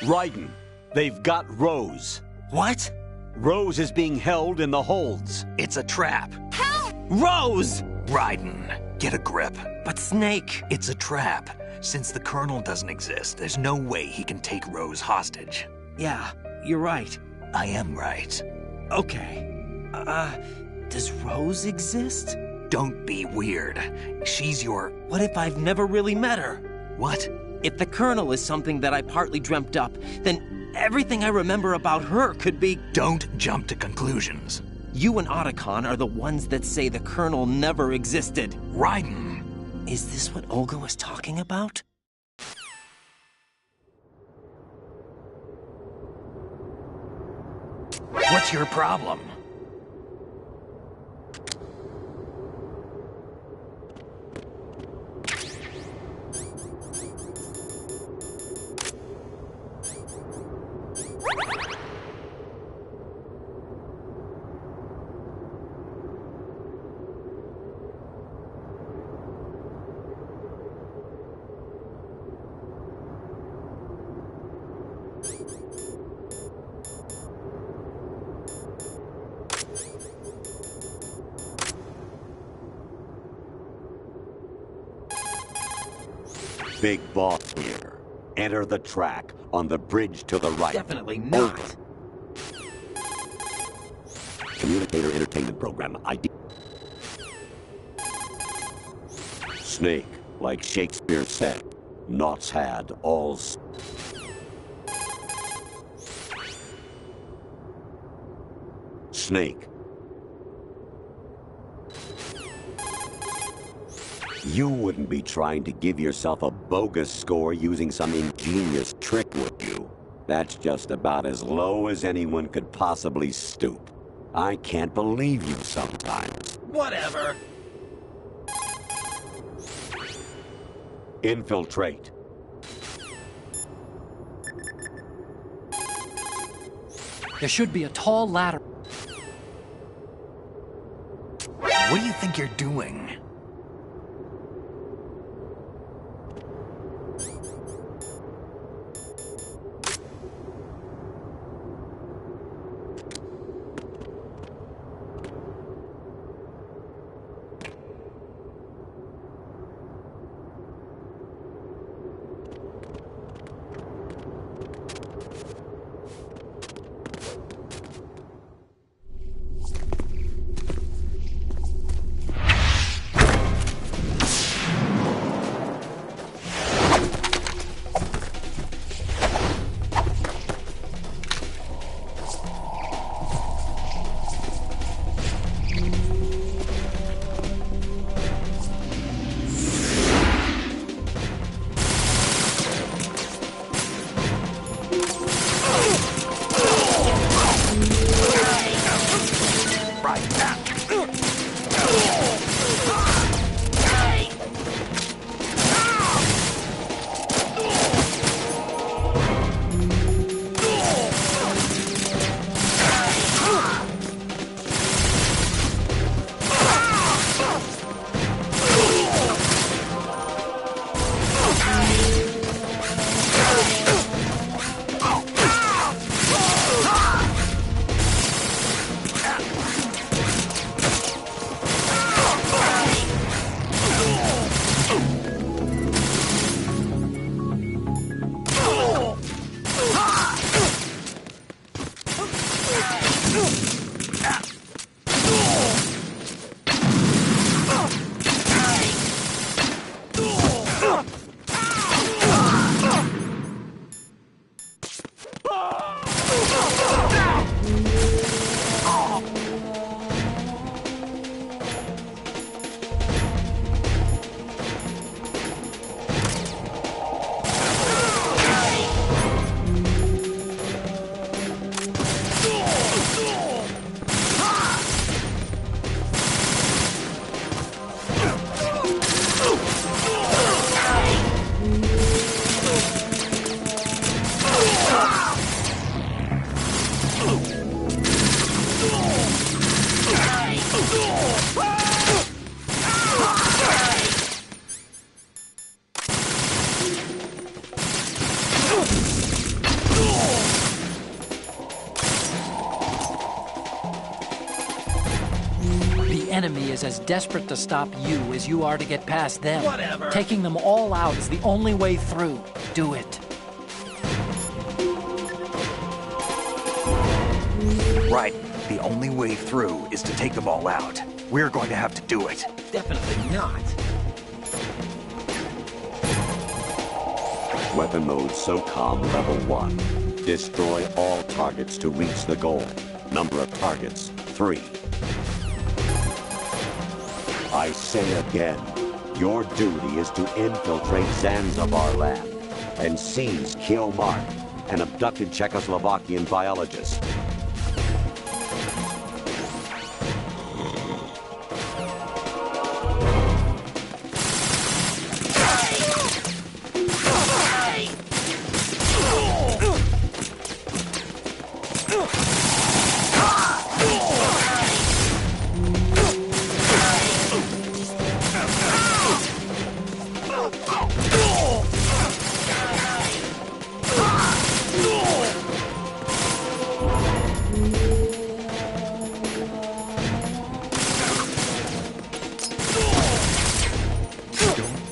Raiden, they've got Rose. What? Rose is being held in the holds. It's a trap. Help! Rose! Raiden, get a grip. But Snake... It's a trap. Since the Colonel doesn't exist, there's no way he can take Rose hostage. Yeah, you're right. I am right. Okay. Does Rose exist? Don't be weird. She's your... What if I've never really met her? What? If the Colonel is something that I partly dreamt up, then everything I remember about her could be... Don't jump to conclusions. You and Otacon are the ones that say the Colonel never existed. Raiden! Is this what Olga was talking about? What's your problem? Big boss here. Enter the track on the bridge to the right. Definitely not. Over. Communicator Entertainment Program ID. Snake, like Shakespeare said, naught's had, all's... Snake. You wouldn't be trying to give yourself a bogus score using some ingenious trick, would you? That's just about as low as anyone could possibly stoop. I can't believe you sometimes. Whatever. Infiltrate. There should be a tall ladder. What do you think you're doing? enemy is as desperate to stop you as you are to get past them. Whatever. Taking them all out is the only way through. Do it. Right. The only way through is to take them all out. We're going to have to do it. Definitely not. Weapon mode SOCOM level 1. Destroy all targets to reach the goal. Number of targets, 3. I say again, your duty is to infiltrate Zanzibar lab and seize Kill Mark, an abducted Czechoslovakian biologist.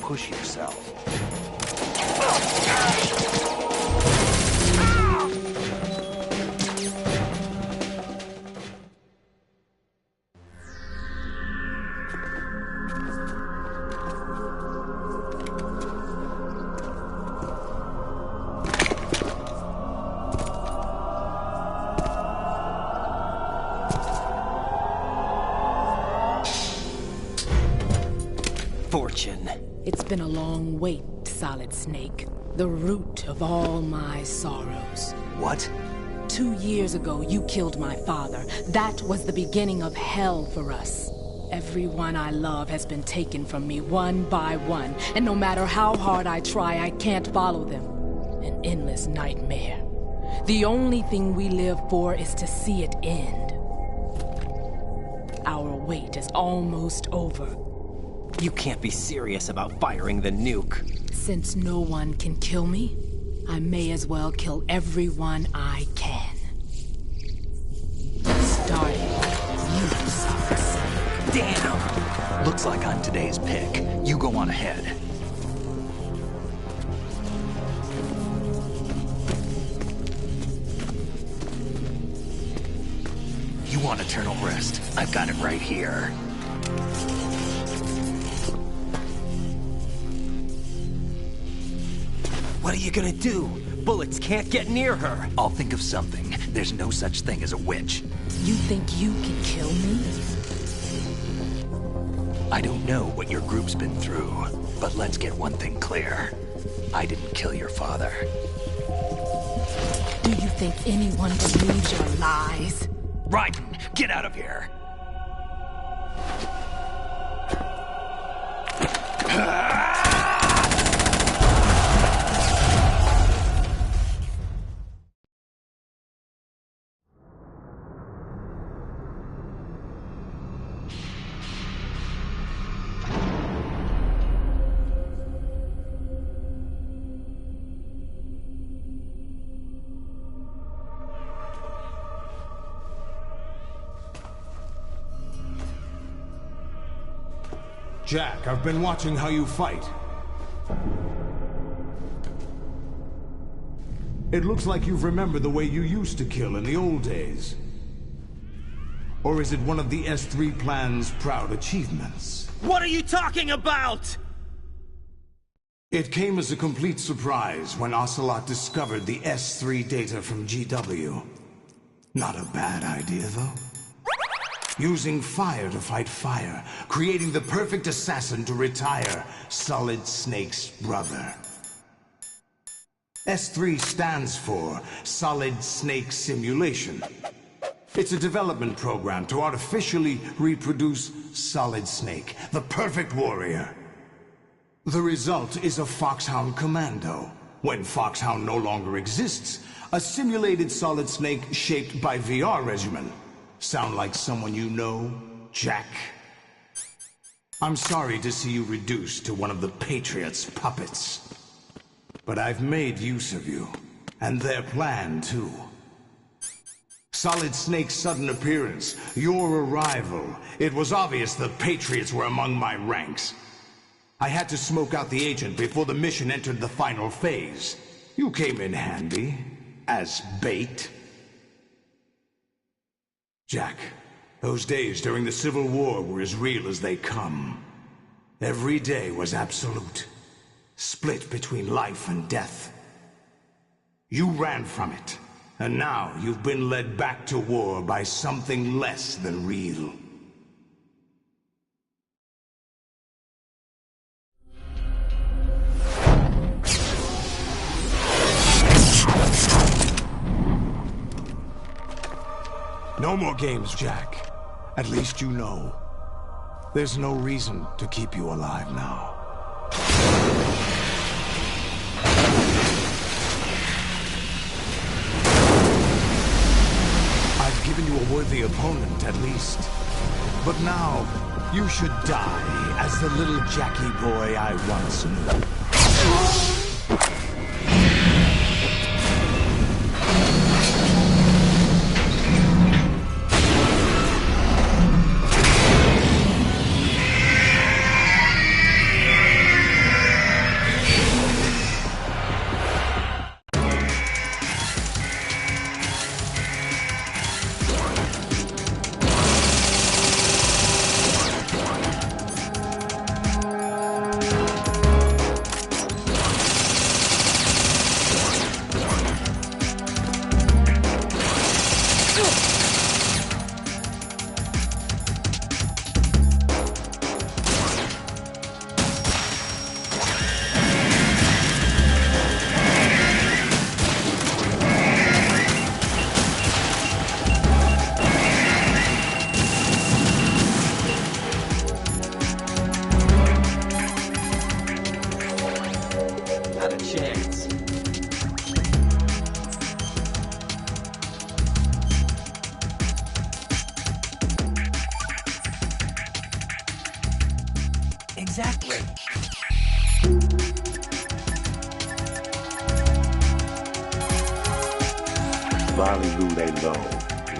Push yourself. Fortune. It's been a long wait, Solid Snake. The root of all my sorrows. What? 2 years ago, you killed my father. That was the beginning of hell for us. Everyone I love has been taken from me one by one, and no matter how hard I try, I can't follow them. An endless nightmare. The only thing we live for is to see it end. Our wait is almost over. You can't be serious about firing the nuke. Since no one can kill me, I may as well kill everyone I can. Starting with you, Solid Snake. Damn! Looks like I'm today's pick. You go on ahead. You want eternal rest? I've got it right here. What are you gonna do? Bullets can't get near her. I'll think of something. There's no such thing as a witch. You think you can kill me? I don't know what your group's been through, but let's get one thing clear. I didn't kill your father. Do you think anyone believes your lies? Raiden, get out of here! Jack, I've been watching how you fight. It looks like you've remembered the way you used to kill in the old days. Or is it one of the S3 plan's proud achievements? What are you talking about? It came as a complete surprise when Ocelot discovered the S3 data from GW. Not a bad idea, though. Using fire to fight fire, creating the perfect assassin to retire Solid Snake's brother. S3 stands for Solid Snake Simulation. It's a development program to artificially reproduce Solid Snake, the perfect warrior. The result is a Foxhound Commando. When Foxhound no longer exists, a simulated Solid Snake shaped by VR regimen. Sound like someone you know, Jack? I'm sorry to see you reduced to one of the Patriots' puppets. But I've made use of you, and their plan too. Solid Snake's sudden appearance, your arrival. It was obvious the Patriots were among my ranks. I had to smoke out the agent before the mission entered the final phase. You came in handy, as bait. Jack, those days during the Civil War were as real as they come. Every day was absolute, split between life and death. You ran from it, and now you've been led back to war by something less than real. No more games, Jack. At least you know. There's no reason to keep you alive now. I've given you a worthy opponent, at least. But now, you should die as the little Jackie boy I once knew. Exactly. Lolly lule low.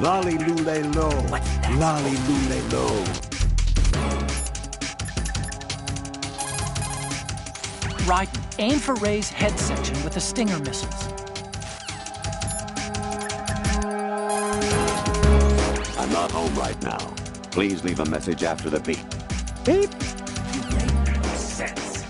Lolly lule low. What's that? Lolly lule low. Raiden, aim for Ray's head section with the Stinger missiles. I'm not home right now. Please leave a message after the beep. Beep. You make no sense.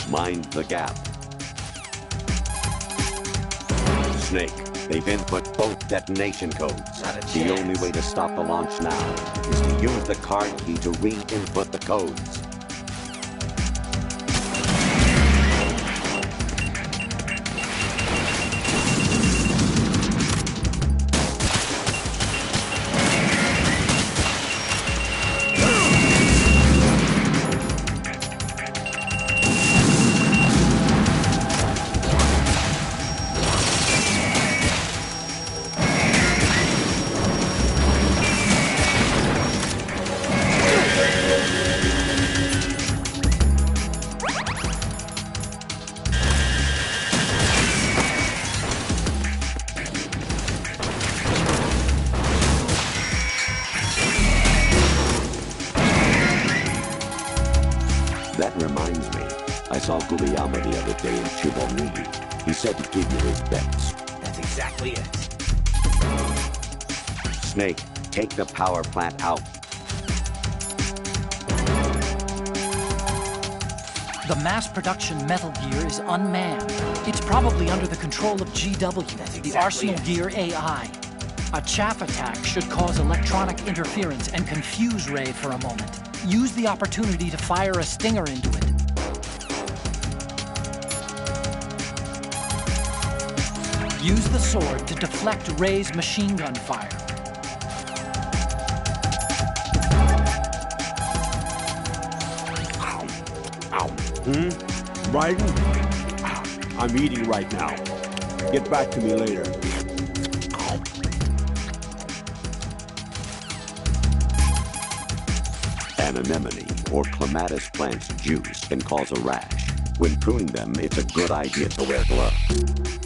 Mind the gap. Snake, they've input both detonation codes. The only way to stop the launch now is to use the card key to re-input the codes. That reminds me, I saw Guliyama the other day in Chibonigi. He said to give you his bets. That's exactly it. Snake, take the power plant out. The mass production Metal Gear is unmanned. It's probably under the control of GW, the Arsenal Gear AI. A chaff attack should cause electronic interference and confuse Ray for a moment. Use the opportunity to fire a stinger into it. Use the sword to deflect Ray's machine gun fire. Raiden? I'm eating right now. Get back to me later. An anemone or clematis plant's juice can cause a rash. When pruning them, it's a good idea to wear gloves.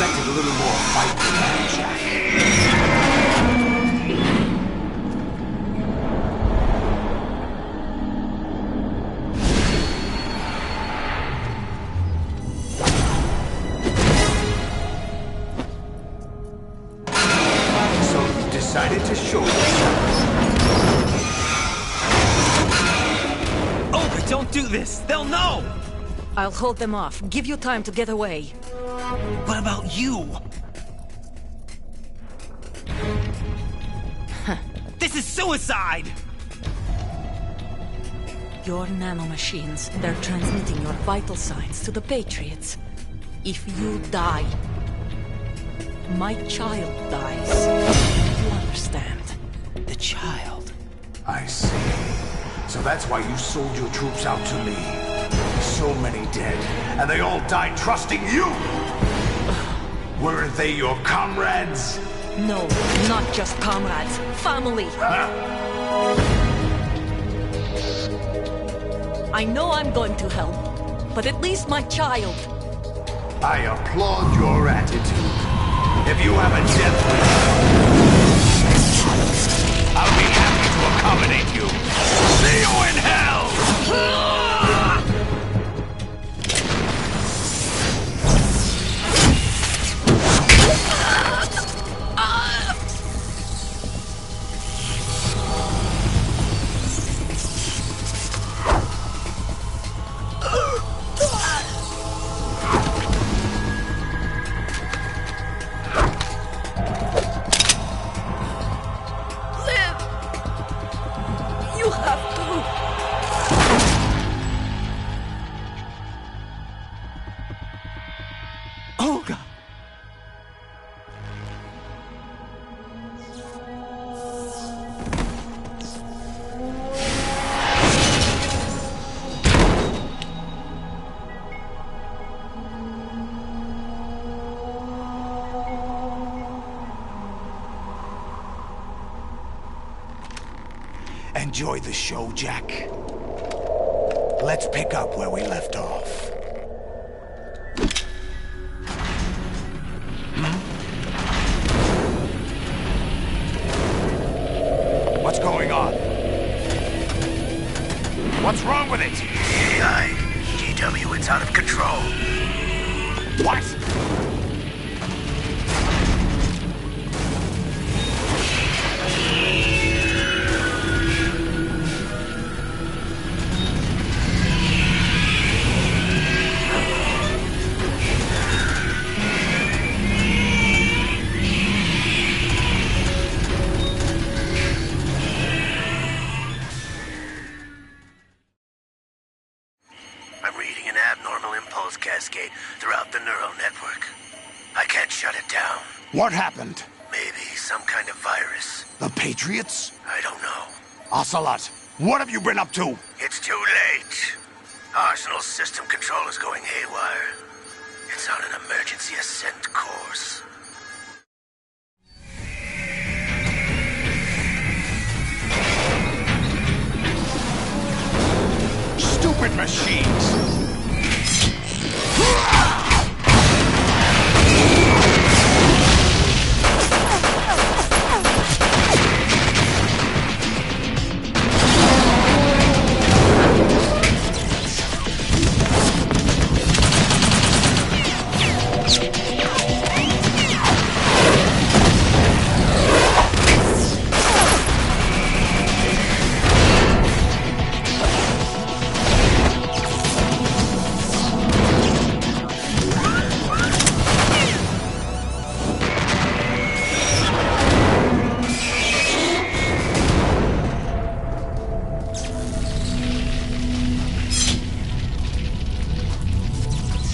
expected a little more fight than that, Jack. So you decided to show yourself. Oh, don't do this! They'll know! I'll hold them off. Give you time to get away. What about you? This is suicide! Your nanomachines, they're transmitting your vital signs to the Patriots. If you die, my child dies. You understand? The child. I see. So that's why you sold your troops out to me. So many dead, and they all died trusting you! Weren't they your comrades? No, not just comrades. Family. I know I'm going to hell, but at least my child. I applaud your attitude. If you have a death wish, I'll be happy to accommodate you. See you in hell! Enjoy the show, Jack. Let's pick up where we left off. What's going on? What's wrong with it? AI, GW, it's out of control. What? I'm reading an abnormal impulse cascade throughout the neural network. I can't shut it down. What happened? Maybe some kind of virus. The Patriots? I don't know. Ocelot, what have you been up to? It's too late. Arsenal's system control is going haywire. It's on an emergency ascent course. Stupid machines!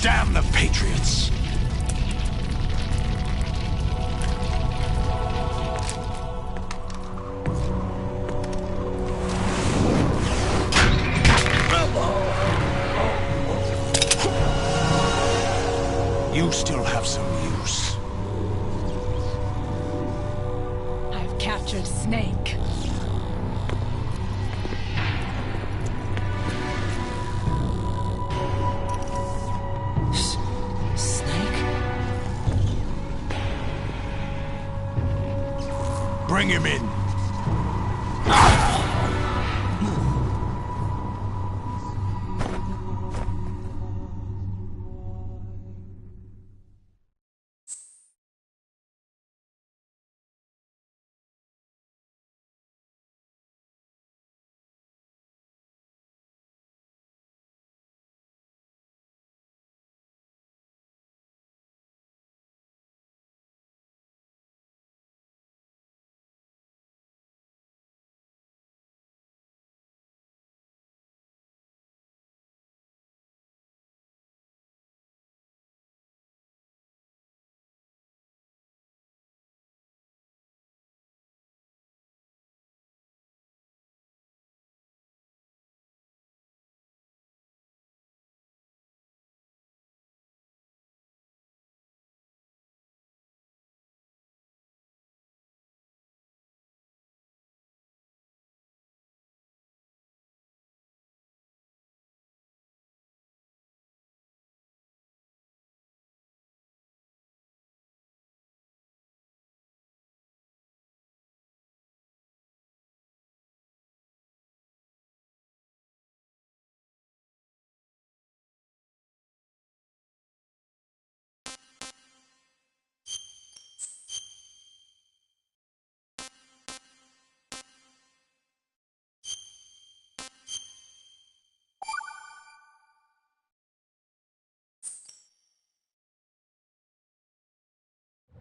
Damn the Patriots! You still have some use. I've captured Snake. Snake? Bring him in.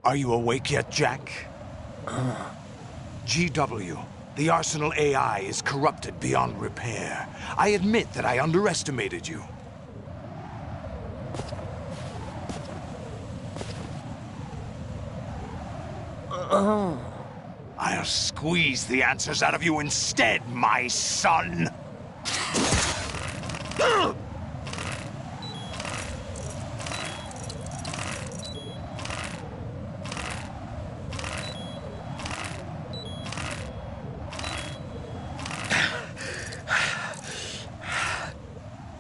Are you awake yet, Jack? GW, the Arsenal AI is corrupted beyond repair. I admit that I underestimated you. I'll squeeze the answers out of you instead, my son!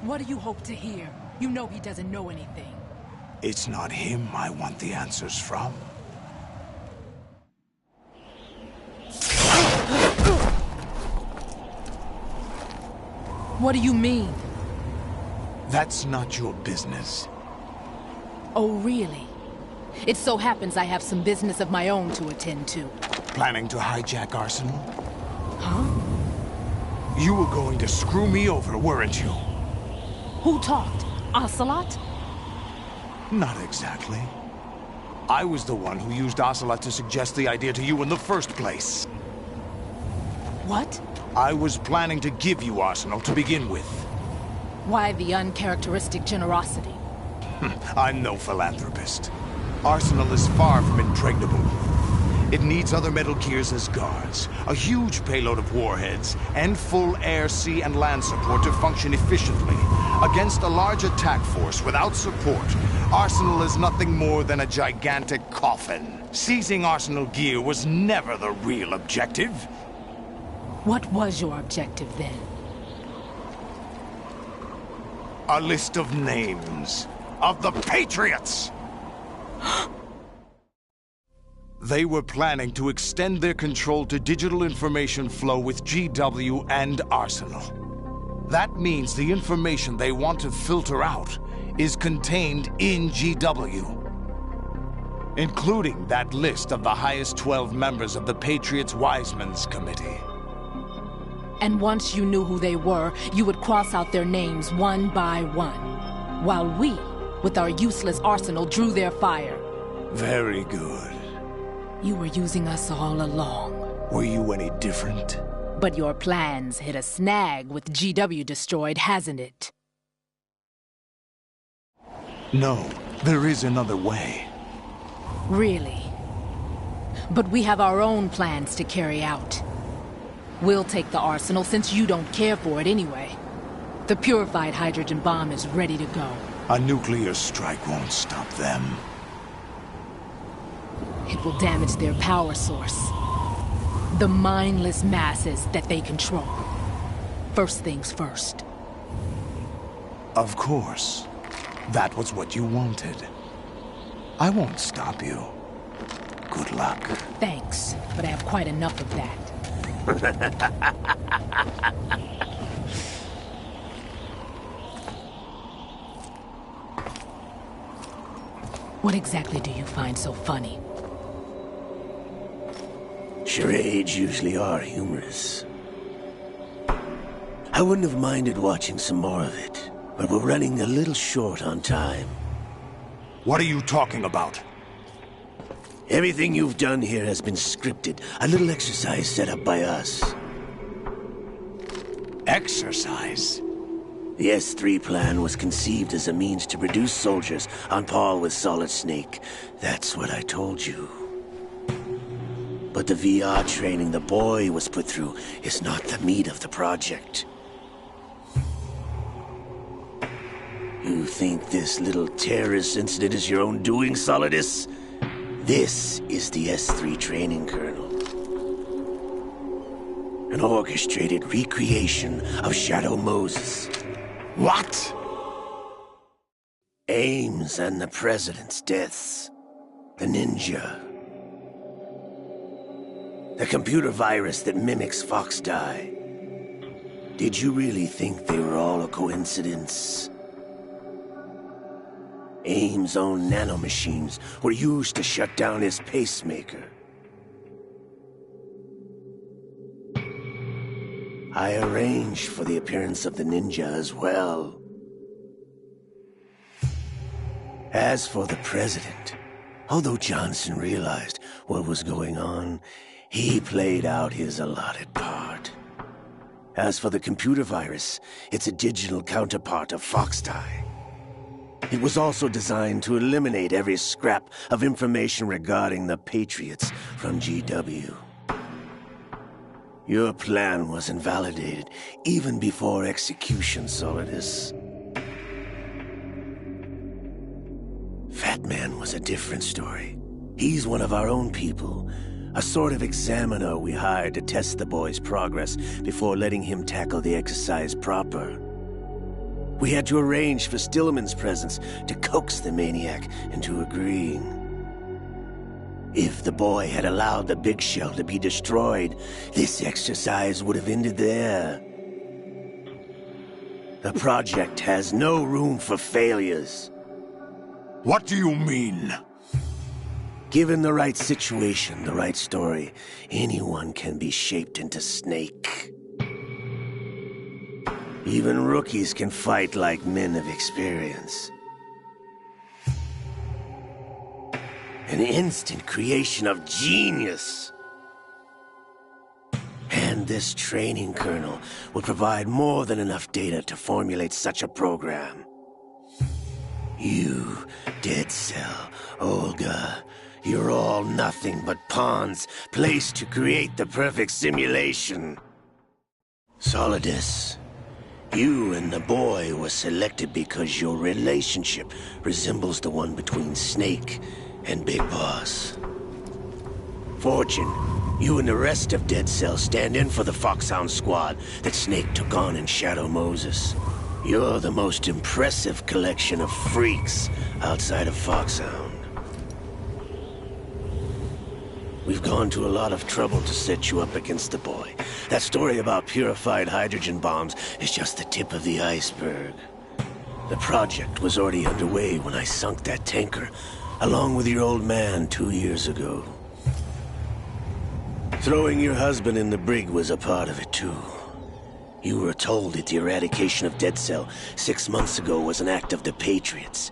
What do you hope to hear? You know he doesn't know anything. It's not him I want the answers from. What do you mean? That's not your business. Oh, really? It so happens I have some business of my own to attend to. Planning to hijack Arsenal? Huh? You were going to screw me over, weren't you? Who talked? Ocelot? Not exactly. I was the one who used Ocelot to suggest the idea to you in the first place. What? I was planning to give you Arsenal to begin with. Why the uncharacteristic generosity? I'm no philanthropist. Arsenal is far from impregnable. It needs other Metal Gears as guards, a huge payload of warheads, and full air, sea, and land support to function efficiently. Against a large attack force without support, Arsenal is nothing more than a gigantic coffin. Seizing Arsenal gear was never the real objective. What was your objective then? A list of names of the Patriots! They were planning to extend their control to digital information flow with GW and Arsenal. That means the information they want to filter out is contained in GW, including that list of the highest 12 members of the Patriots Wiseman's Committee. And once you knew who they were, you would cross out their names one by one, while we, with our useless arsenal, drew their fire. Very good. You were using us all along. Were you any different? But your plans hit a snag with GW destroyed, hasn't it? No, there is another way. Really? But we have our own plans to carry out. We'll take the arsenal since you don't care for it anyway. The purified hydrogen bomb is ready to go. A nuclear strike won't stop them. It will damage their power source. The mindless masses that they control. First things first. Of course. That was what you wanted. I won't stop you. Good luck. Thanks, but I have quite enough of that. What exactly do you find so funny? Charades usually are humorous. I wouldn't have minded watching some more of it, but we're running a little short on time. What are you talking about? Everything you've done here has been scripted. A little exercise set up by us. Exercise? The S3 plan was conceived as a means to produce soldiers on par with Solid Snake. That's what I told you. But the VR training the boy was put through is not the meat of the project. You think this little terrorist incident is your own doing, Solidus? This is the S3 training kernel. An orchestrated recreation of Shadow Moses. What? Ames and the President's deaths. The ninja. The computer virus that mimics Foxdie. Did you really think they were all a coincidence? Ames' own nanomachines were used to shut down his pacemaker. I arranged for the appearance of the ninja as well. As for the President, although Johnson realized what was going on, he played out his allotted part. As for the computer virus, it's a digital counterpart of Foxdie. It was also designed to eliminate every scrap of information regarding the Patriots from GW. Your plan was invalidated even before execution, Solidus. Fat Man was a different story. He's one of our own people, a sort of examiner we hired to test the boy's progress before letting him tackle the exercise proper. We had to arrange for Stillman's presence to coax the maniac into agreeing. If the boy had allowed the big shell to be destroyed, this exercise would have ended there. The project has no room for failures. What do you mean? Given the right situation, the right story, anyone can be shaped into Snake. Even rookies can fight like men of experience. An instant creation of genius. And this training kernel will provide more than enough data to formulate such a program. You, Dead Cell, Olga, you're all nothing but pawns placed to create the perfect simulation. Solidus, you and the boy were selected because your relationship resembles the one between Snake and Big Boss. Fortune, you and the rest of Dead Cell stand in for the Foxhound squad that Snake took on in Shadow Moses. You're the most impressive collection of freaks outside of Foxhound. We've gone to a lot of trouble to set you up against the boy. That story about purified hydrogen bombs is just the tip of the iceberg. The project was already underway when I sunk that tanker, along with your old man 2 years ago. Throwing your husband in the brig was a part of it too. You were told that the eradication of Dead Cell 6 months ago was an act of the Patriots.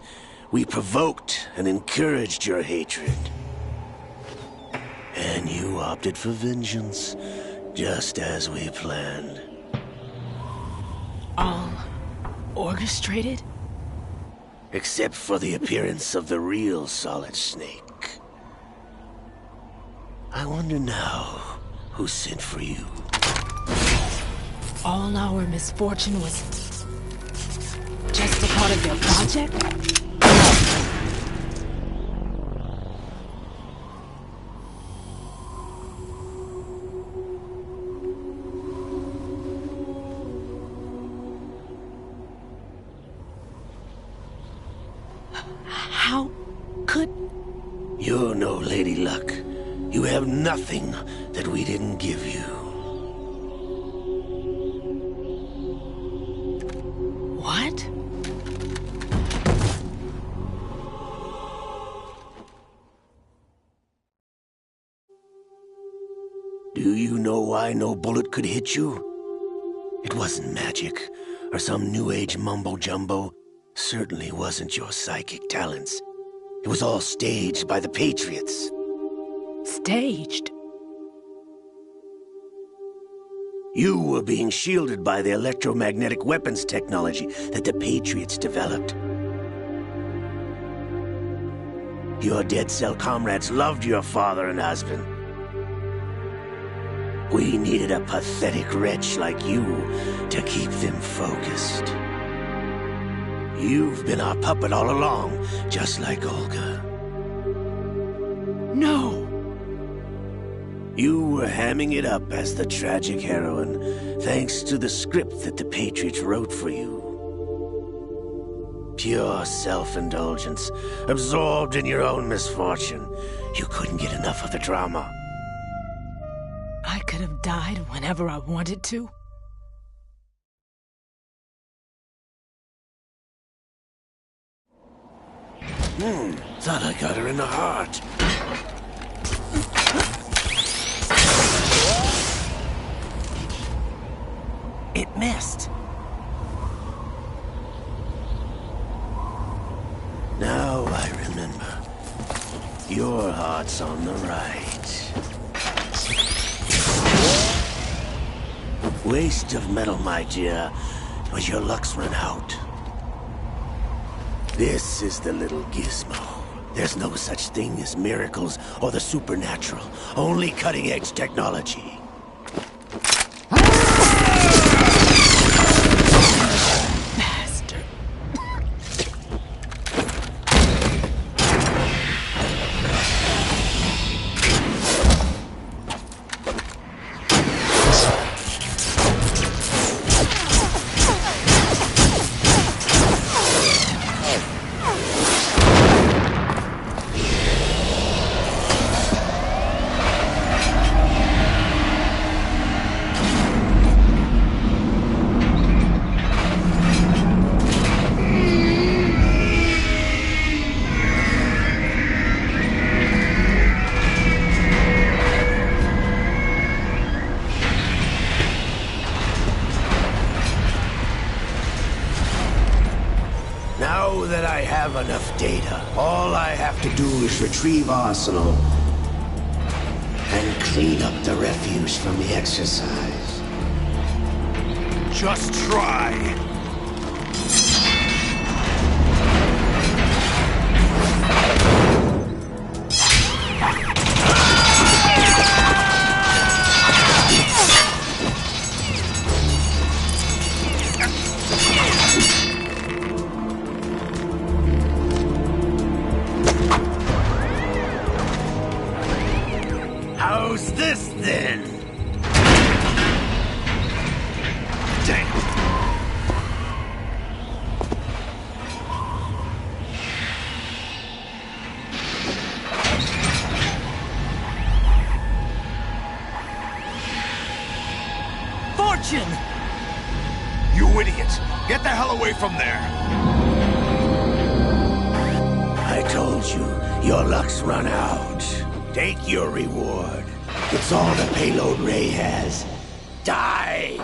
We provoked and encouraged your hatred. And you opted for vengeance, just as we planned. All orchestrated? Except for the appearance of the real Solid Snake. I wonder now who sent for you. All our misfortune was just a part of their project? How could... You're no Lady Luck, You have nothing that we didn't give you. What? Do you know why no bullet could hit you? It wasn't magic, or some new age mumbo-jumbo. Certainly wasn't your psychic talents. It was all staged by the Patriots. Staged? You were being shielded by the electromagnetic weapons technology that the Patriots developed. Your dead cell comrades loved your father and husband. We needed a pathetic wretch like you to keep them focused. You've been our puppet all along, just like Olga. No! You were hamming it up as the tragic heroine, thanks to the script that the Patriots wrote for you. Pure self-indulgence, absorbed in your own misfortune. You couldn't get enough of the drama. I could have died whenever I wanted to. Thought I got her in the heart. It missed. Now I remember. Your heart's on the right. Waste of metal, my dear, but your luck's run out. This is the little gizmo. There's no such thing as miracles or the supernatural, only cutting-edge technology. Bastard. Now that I have enough data, all I have to do is retrieve Arsenal and clean up the refuse from the exercise. Just try. How's this then? Damn. Fortune! You idiot! Get the hell away from there! I told you, your luck's run out. Take your reward. It's all the payload Ray has. Die!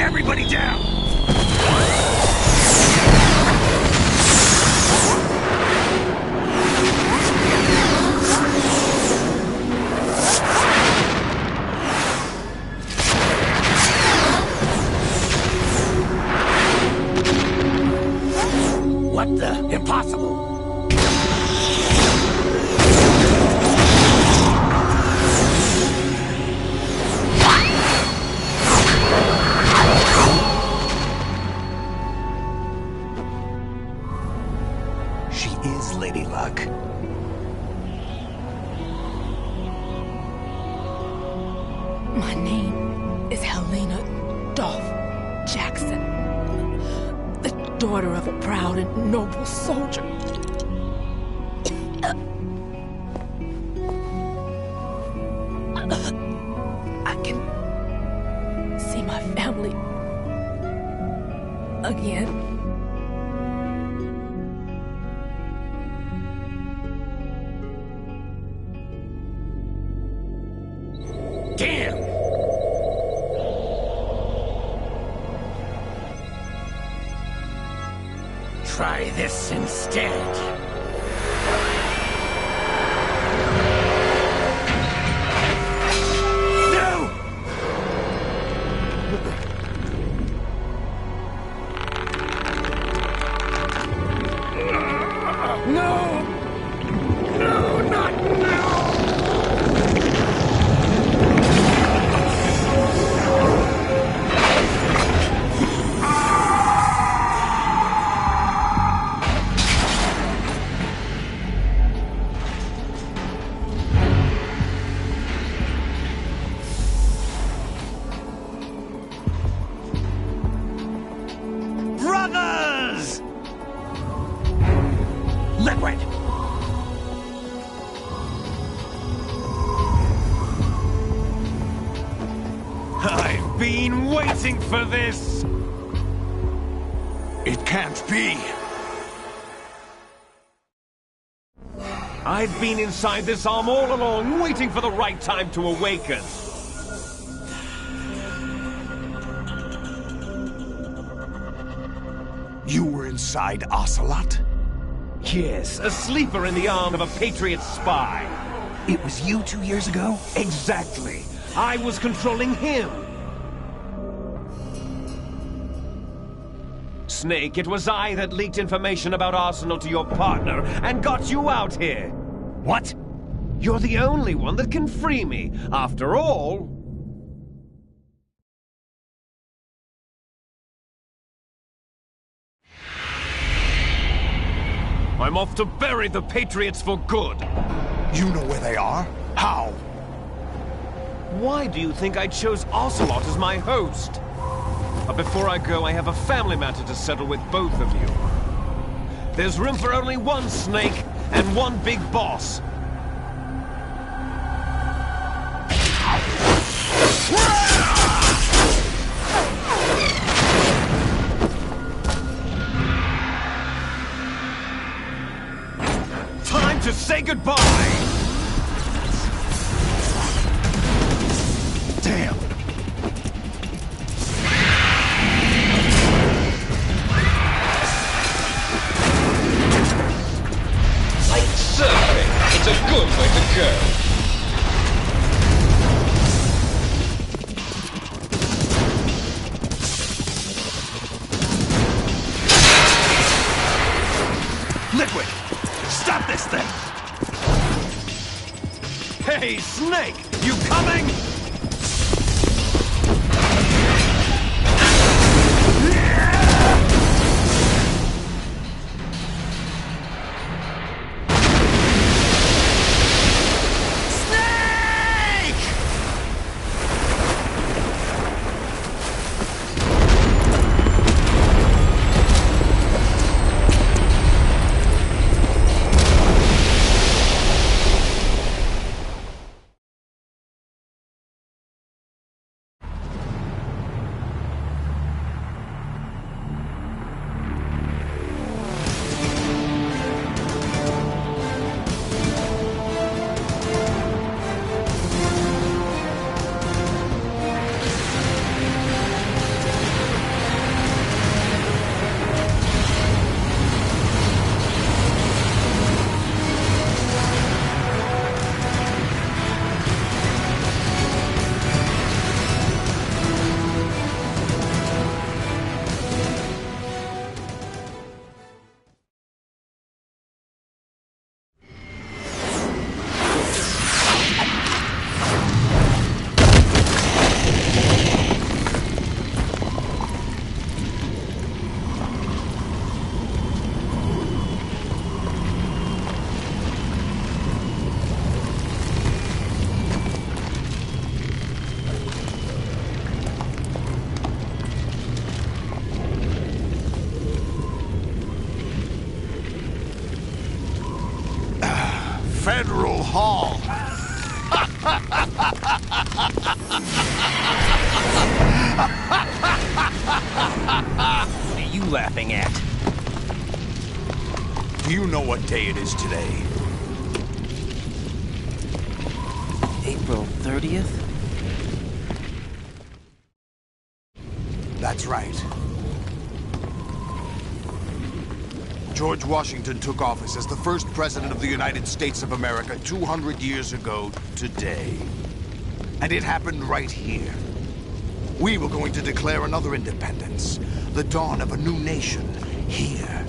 Everybody down! What the? Impossible! She is Lady Luck. My name is Helena Dolph Jackson, the daughter of a proud and noble soldier. I can see my family again. Damn! Try this instead. Brothers! Liquid! I've been waiting for this! It can't be. I've been inside this arm all along, waiting for the right time to awaken. You were inside Ocelot? Yes, a sleeper in the arm of a Patriot spy. It was you 2 years ago? Exactly. I was controlling him. Snake, it was I that leaked information about Arsenal to your partner and got you out here. What? You're the only one that can free me. After all... I'm off to bury the Patriots for good. You know where they are? How? Why do you think I chose Ocelot as my host? But before I go, I have a family matter to settle with both of you. There's room for only one Snake and one big boss. Time to say goodbye! Damn. Like surfing, it's a good way to go. Liquid! Stop this thing! Hey, Snake! You coming? laughing at? Do you know what day it is today? April 30th? That's right. George Washington took office as the first president of the United States of America 200 years ago today. And it happened right here. We were going to declare another independence, the dawn of a new nation, here.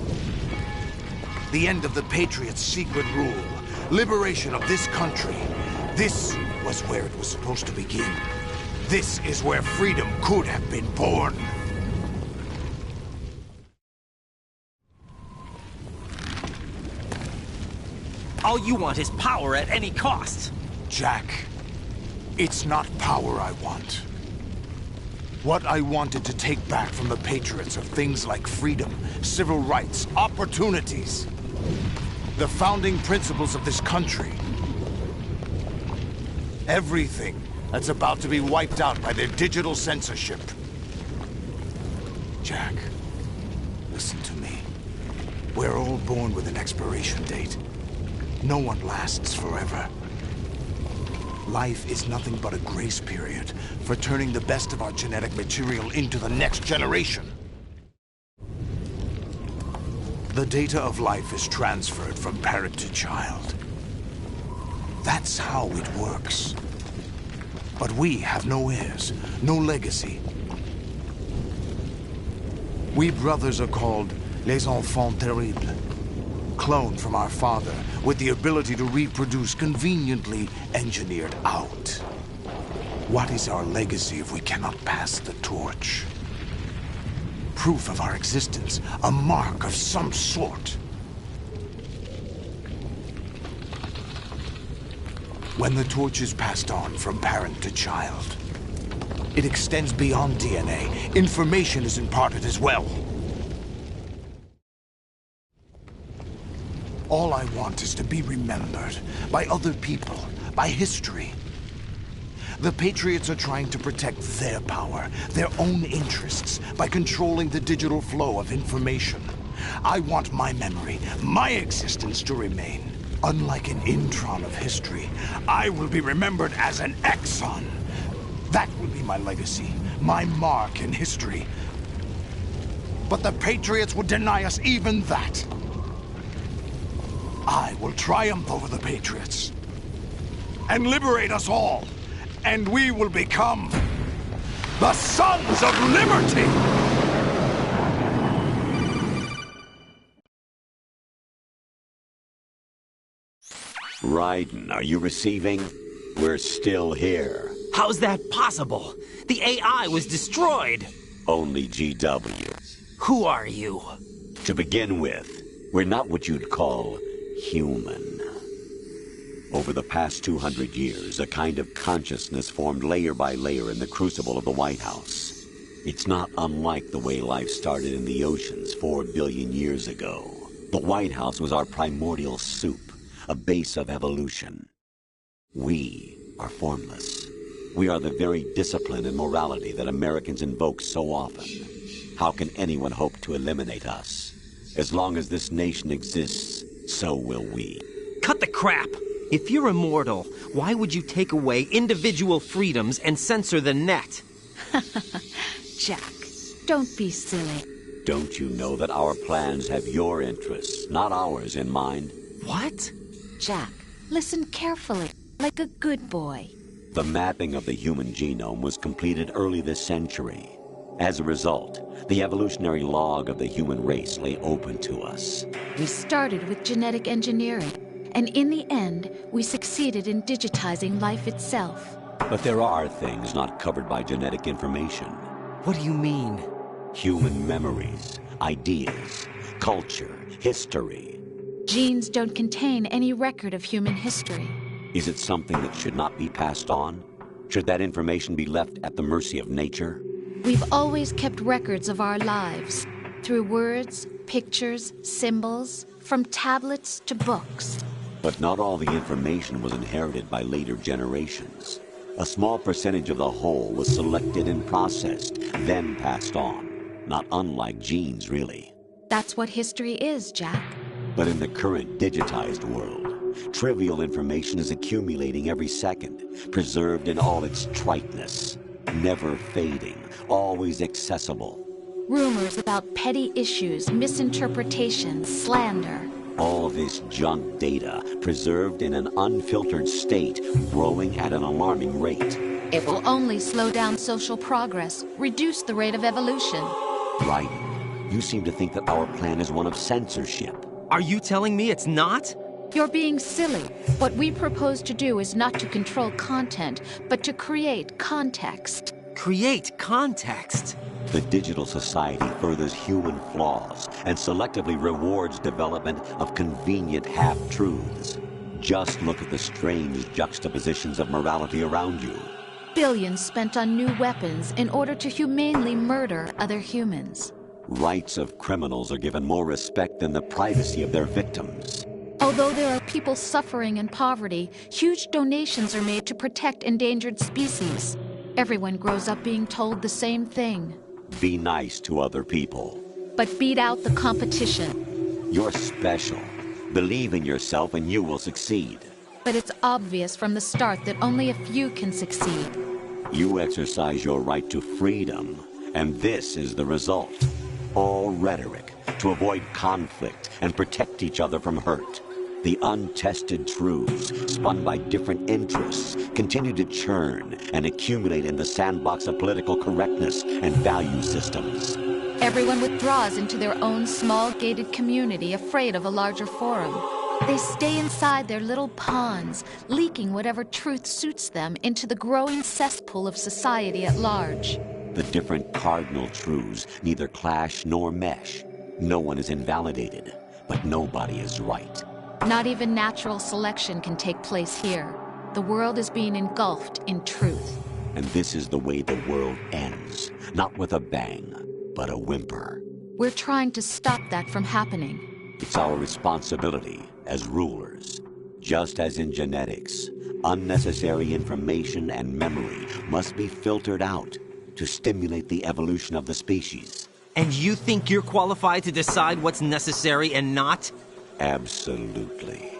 The end of the Patriots' secret rule, liberation of this country. This was where it was supposed to begin. This is where freedom could have been born. All you want is power at any cost. Jack, it's not power I want. What I wanted to take back from the Patriots are things like freedom, civil rights, opportunities. The founding principles of this country. Everything that's about to be wiped out by their digital censorship. Jack, listen to me. We're all born with an expiration date. No one lasts forever. Life is nothing but a grace period for turning the best of our genetic material into the next generation. The data of life is transferred from parent to child. That's how it works. But we have no heirs, no legacy. We brothers are called les enfants terribles. Cloned from our father, with the ability to reproduce conveniently engineered out. What is our legacy if we cannot pass the torch? Proof of our existence, a mark of some sort. When the torch is passed on from parent to child, it extends beyond DNA. Information is imparted as well. All I want is to be remembered by other people, by history. The Patriots are trying to protect their power, their own interests, by controlling the digital flow of information. I want my memory, my existence to remain. Unlike an intron of history, I will be remembered as an exon. That will be my legacy, my mark in history. But the Patriots would deny us even that. I will triumph over the Patriots and liberate us all, and we will become the Sons of Liberty! Raiden, are you receiving? We're still here. How's that possible? The AI was destroyed. Only GW. Who are you? To begin with, we're not what you'd call human. Over the past 200 years, a kind of consciousness formed layer by layer in the crucible of the White House. It's not unlike the way life started in the oceans 4 billion years ago. The White House was our primordial soup, a base of evolution. We are formless. We are the very discipline and morality that Americans invoke so often. How can anyone hope to eliminate us? As long as this nation exists, so will we. Cut the crap! If you're immortal, why would you take away individual freedoms and censor the net? Jack, don't be silly. Don't you know that our plans have your interests, not ours, in mind? What? Jack, listen carefully, like a good boy. The mapping of the human genome was completed early this century. As a result, the evolutionary log of the human race lay open to us. We started with genetic engineering, and in the end, we succeeded in digitizing life itself. But there are things not covered by genetic information. What do you mean? Human memories, ideas, culture, history. Genes don't contain any record of human history. Is it something that should not be passed on? Should that information be left at the mercy of nature? We've always kept records of our lives, through words, pictures, symbols, from tablets to books. But not all the information was inherited by later generations. A small percentage of the whole was selected and processed, then passed on. Not unlike genes, really. That's what history is, Jack. But in the current digitized world, trivial information is accumulating every second, preserved in all its triteness, never fading, always accessible. Rumors about petty issues, misinterpretations, slander. All this junk data, preserved in an unfiltered state, growing at an alarming rate. It will only slow down social progress, reduce the rate of evolution. Right. You seem to think that our plan is one of censorship. Are you telling me it's not? You're being silly. What we propose to do is not to control content, but to create context. Create context? The digital society furthers human flaws and selectively rewards development of convenient half-truths. Just look at the strange juxtapositions of morality around you. Billions spent on new weapons in order to humanely murder other humans. Rights of criminals are given more respect than the privacy of their victims. Although there are people suffering in poverty, huge donations are made to protect endangered species. Everyone grows up being told the same thing. Be nice to other people. But beat out the competition. You're special. Believe in yourself and you will succeed. But it's obvious from the start that only a few can succeed. You exercise your right to freedom, and this is the result. All rhetoric to avoid conflict and protect each other from hurt. The untested truths, spun by different interests, continue to churn and accumulate in the sandbox of political correctness and value systems. Everyone withdraws into their own small gated community, afraid of a larger forum. They stay inside their little ponds, leaking whatever truth suits them into the growing cesspool of society at large. The different cardinal truths neither clash nor mesh. No one is invalidated, but nobody is right. Not even natural selection can take place here. The world is being engulfed in truth. And this is the way the world ends. Not with a bang, but a whimper. We're trying to stop that from happening. It's our responsibility as rulers. Just as in genetics, unnecessary information and memory must be filtered out to stimulate the evolution of the species. And you think you're qualified to decide what's necessary and not? Absolutely.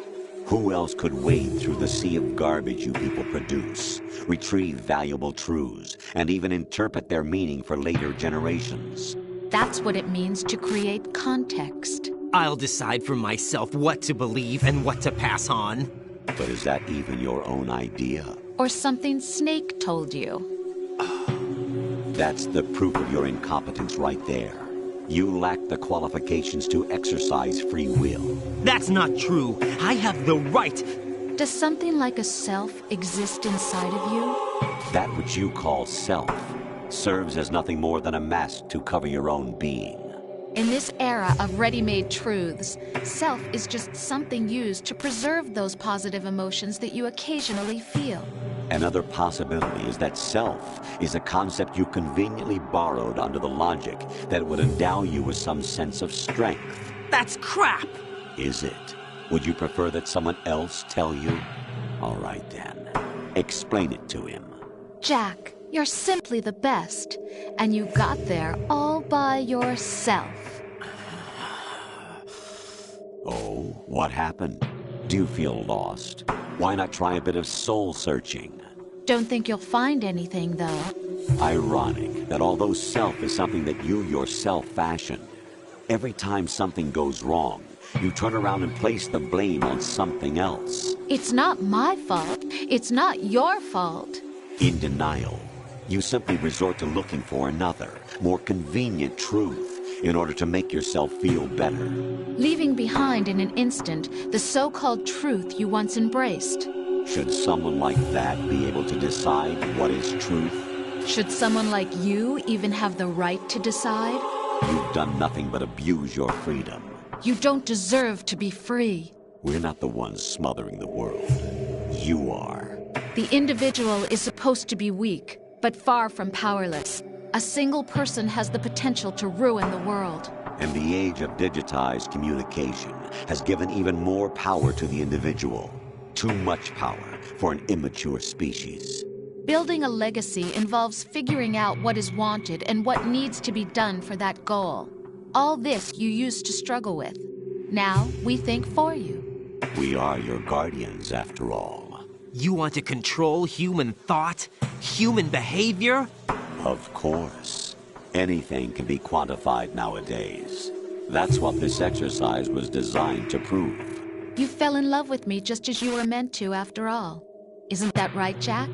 Who else could wade through the sea of garbage you people produce, retrieve valuable truths, and even interpret their meaning for later generations? That's what it means to create context. I'll decide for myself what to believe and what to pass on. But is that even your own idea? Or something Snake told you? That's the proof of your incompetence right there. You lack the qualifications to exercise free will. That's not true. I have the right. Does something like a self exist inside of you? That which you call self serves as nothing more than a mask to cover your own being. In this era of ready-made truths, self is just something used to preserve those positive emotions that you occasionally feel. Another possibility is that self is a concept you conveniently borrowed under the logic that it would endow you with some sense of strength. That's crap! Is it? Would you prefer that someone else tell you? All right then. Explain it to him. Jack, you're simply the best, and you got there all by yourself. Oh, what happened? Do you feel lost? Why not try a bit of soul-searching? Don't think you'll find anything, though. Ironic that although self is something that you yourself fashioned, every time something goes wrong, you turn around and place the blame on something else. It's not my fault. It's not your fault. In denial, you simply resort to looking for another, more convenient truth in order to make yourself feel better. Leaving behind in an instant the so-called truth you once embraced. Should someone like that be able to decide what is truth? Should someone like you even have the right to decide? You've done nothing but abuse your freedom. You don't deserve to be free. We're not the ones smothering the world. You are. The individual is supposed to be weak, but far from powerless. A single person has the potential to ruin the world. And the age of digitized communication has given even more power to the individual. Too much power for an immature species. Building a legacy involves figuring out what is wanted and what needs to be done for that goal. All this you used to struggle with. Now, we think for you. We are your guardians, after all. You want to control human thought? Human behavior? Of course. Anything can be quantified nowadays. That's what this exercise was designed to prove. You fell in love with me just as you were meant to, after all. Isn't that right, Jack?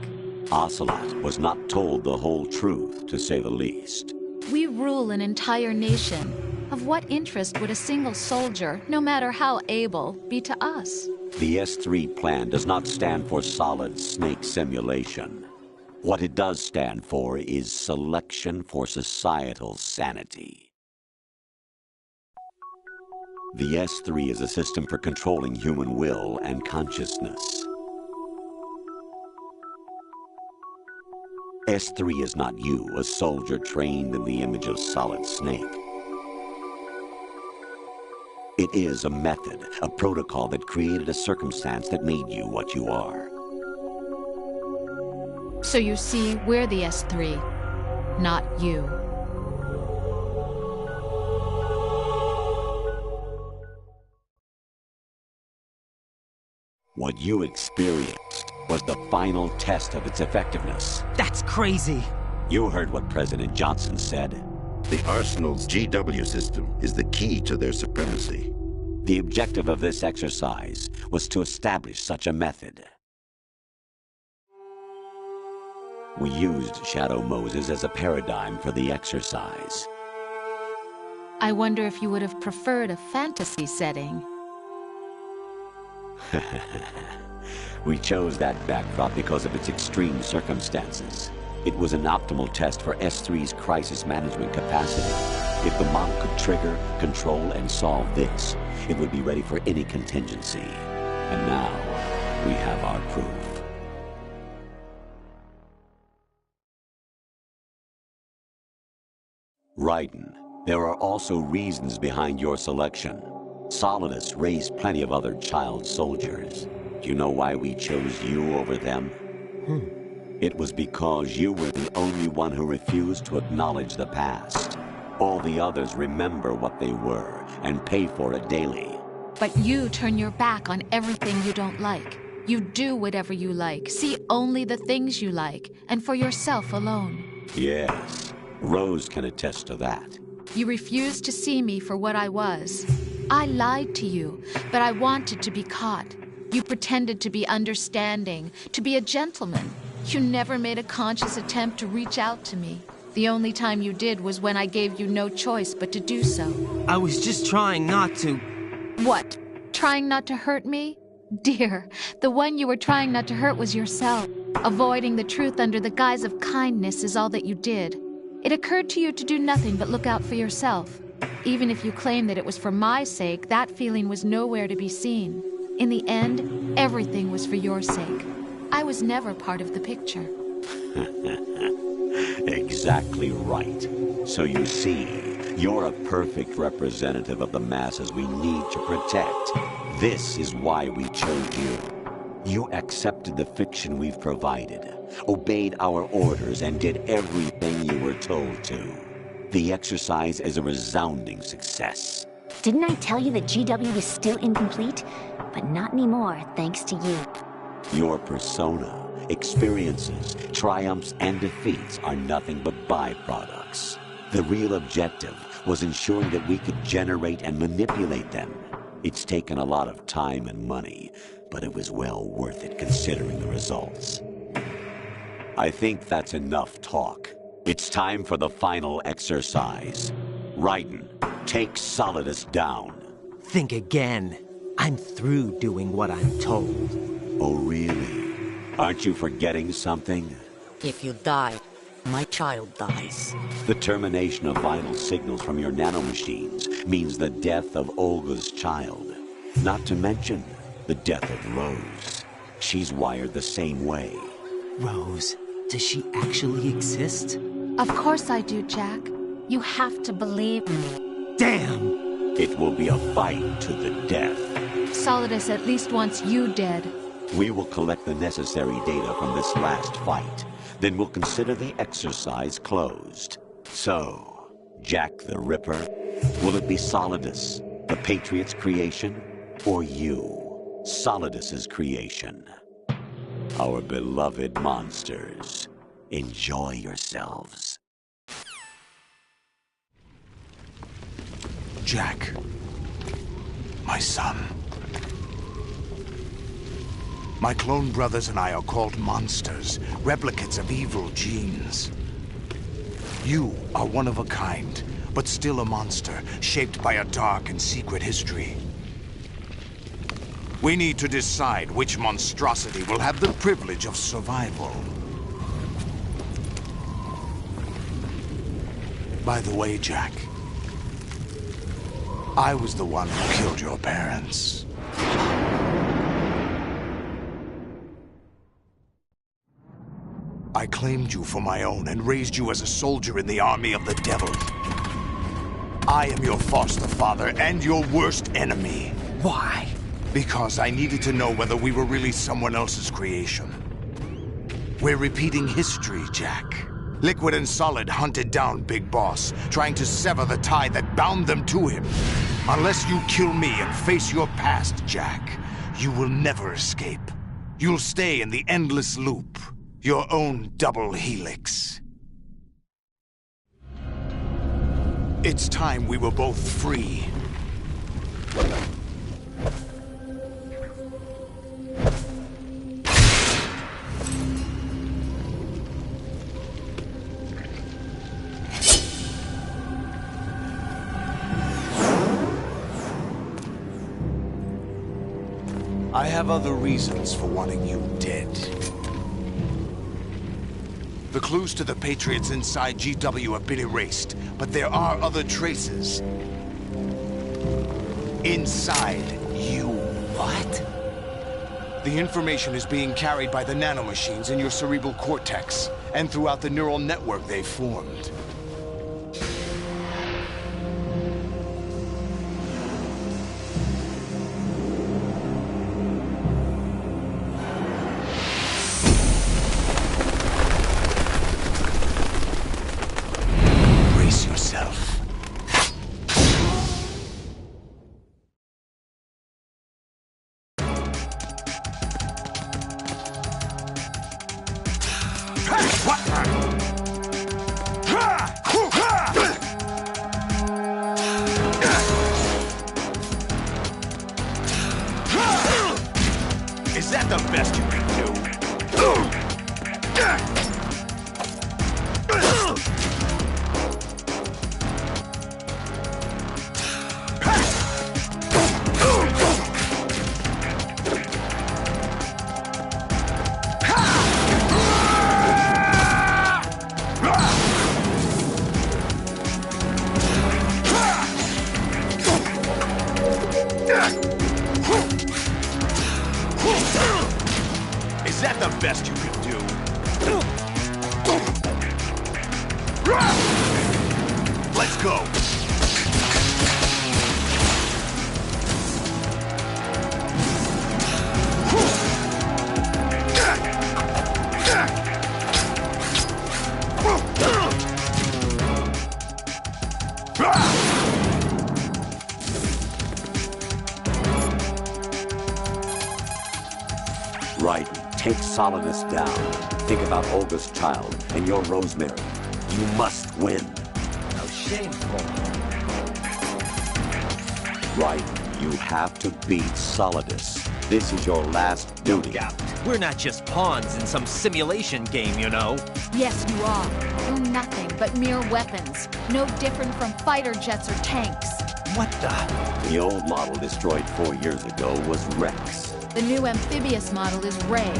Ocelot was not told the whole truth, to say the least. We rule an entire nation. Of what interest would a single soldier, no matter how able, be to us? The S3 plan does not stand for Solid Snake Simulation. What it does stand for is Selection for Societal Sanity. The S3 is a system for controlling human will and consciousness. S3 is not you, a soldier trained in the image of Solid Snake. It is a method, a protocol that created a circumstance that made you what you are. So you see, we're the S3, not you. What you experienced was the final test of its effectiveness. That's crazy. You heard what President Johnson said. The Arsenal's GW system is the key to their supremacy. The objective of this exercise was to establish such a method. We used Shadow Moses as a paradigm for the exercise. I wonder if you would have preferred a fantasy setting. We chose that backdrop because of its extreme circumstances. It was an optimal test for S3's crisis management capacity. If the model could trigger, control, and solve this, it would be ready for any contingency. And now, we have our proof. Raiden, there are also reasons behind your selection. Solidus raised plenty of other child soldiers. Do you know why we chose you over them? It was because you were the only one who refused to acknowledge the past. All the others remember what they were and pay for it daily. But you turn your back on everything you don't like. You do whatever you like, see only the things you like, and for yourself alone. Yes, Rose can attest to that. You refused to see me for what I was. I lied to you, but I wanted to be caught. You pretended to be understanding, to be a gentleman. You never made a conscious attempt to reach out to me. The only time you did was when I gave you no choice but to do so. I was just trying not to... What? Trying not to hurt me? Dear, the one you were trying not to hurt was yourself. Avoiding the truth under the guise of kindness is all that you did. It occurred to you to do nothing but look out for yourself. Even if you claim that it was for my sake, that feeling was nowhere to be seen. In the end, everything was for your sake. I was never part of the picture. Exactly right. So you see, you're a perfect representative of the masses we need to protect. This is why we chose you. You accepted the fiction we've provided, obeyed our orders, and did everything you were told to. The exercise is a resounding success. Didn't I tell you that GW was still incomplete? But not anymore, thanks to you. Your persona, experiences, triumphs, and defeats are nothing but byproducts. The real objective was ensuring that we could generate and manipulate them. It's taken a lot of time and money, but it was well worth it considering the results. I think that's enough talk. It's time for the final exercise. Raiden, take Solidus down. Think again. I'm through doing what I'm told. Oh, really? Aren't you forgetting something? If you die, my child dies. The termination of vital signals from your nanomachines means the death of Olga's child. Not to mention the death of Rose. She's wired the same way. Rose, does she actually exist? Of course I do, Jack. You have to believe me. Damn! It will be a fight to the death. Solidus at least wants you dead. We will collect the necessary data from this last fight. then we'll consider the exercise closed. So, Jack the Ripper, will it be Solidus, the Patriot's creation, or you, Solidus's creation? Our beloved monsters, enjoy yourselves. Jack, my son. My clone brothers and I are called monsters, replicates of evil genes. You are one of a kind, but still a monster, shaped by a dark and secret history. We need to decide which monstrosity will have the privilege of survival. By the way, Jack, I was the one who killed your parents. I claimed you for my own and raised you as a soldier in the army of the devil. I am your foster father and your worst enemy. Why? Because I needed to know whether we were really someone else's creation. We're repeating history, Jack. Liquid and Solid hunted down Big Boss, trying to sever the tie that bound them to him. Unless you kill me and face your past, Jack, you will never escape. You'll stay in the endless loop. Your own double helix. It's time we were both free. I have other reasons for wanting you dead. The clues to the Patriots inside GW have been erased, but there are other traces. Inside you. What? The information is being carried by the nanomachines in your cerebral cortex, and throughout the neural network they've formed. Is that the best you can do? Is that the best you can do? Let's go! Right. Take Solidus down. Think about Olga's child and your Rosemary. You must win. How shameful. Right. You have to beat Solidus. This is your last duty. We're not just pawns in some simulation game, you know. Yes, you are. You're nothing but mere weapons. No different from fighter jets or tanks. What the? The old model destroyed 4 years ago was Rex. The new amphibious model is Ray.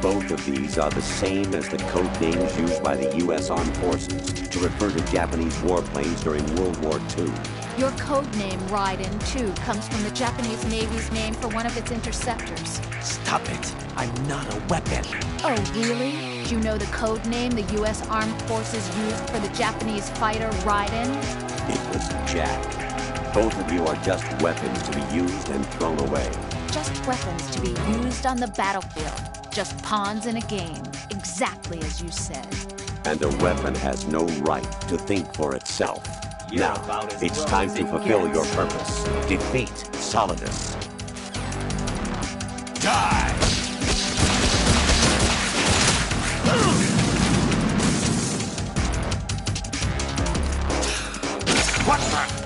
Both of these are the same as the code names used by the U.S. Armed Forces to refer to Japanese warplanes during World War II. Your code name, Raiden, too, comes from the Japanese Navy's name for one of its interceptors. Stop it. I'm not a weapon. Oh, really? Do you know the code name the U.S. Armed Forces used for the Japanese fighter Raiden? It was Jack. Both of you are just weapons to be used and thrown away. Just weapons to be used on the battlefield. just pawns in a game, exactly as you said. And a weapon has no right to think for itself. Now, it's time to fulfill your purpose. Defeat Solidus. Die! What the?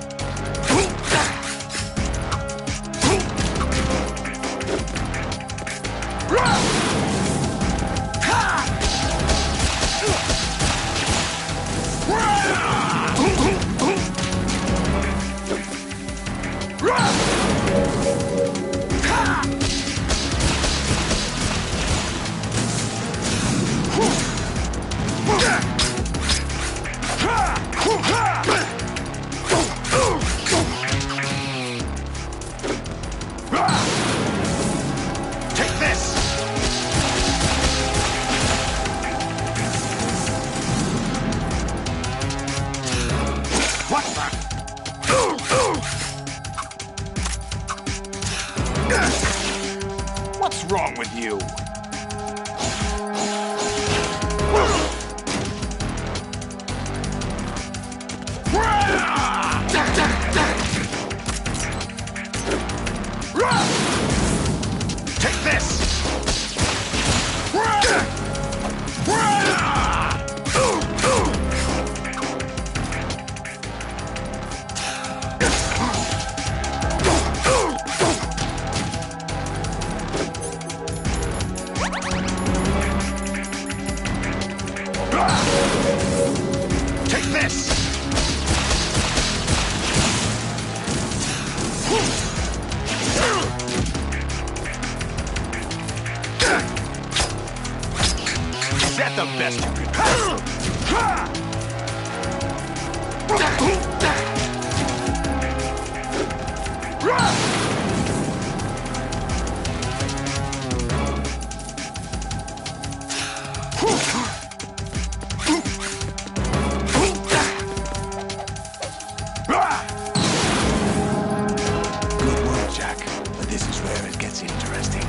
Take this! What the? What's wrong with you? Take this! Take this! Is that the best you can Good work, Jack, but this is where it gets interesting.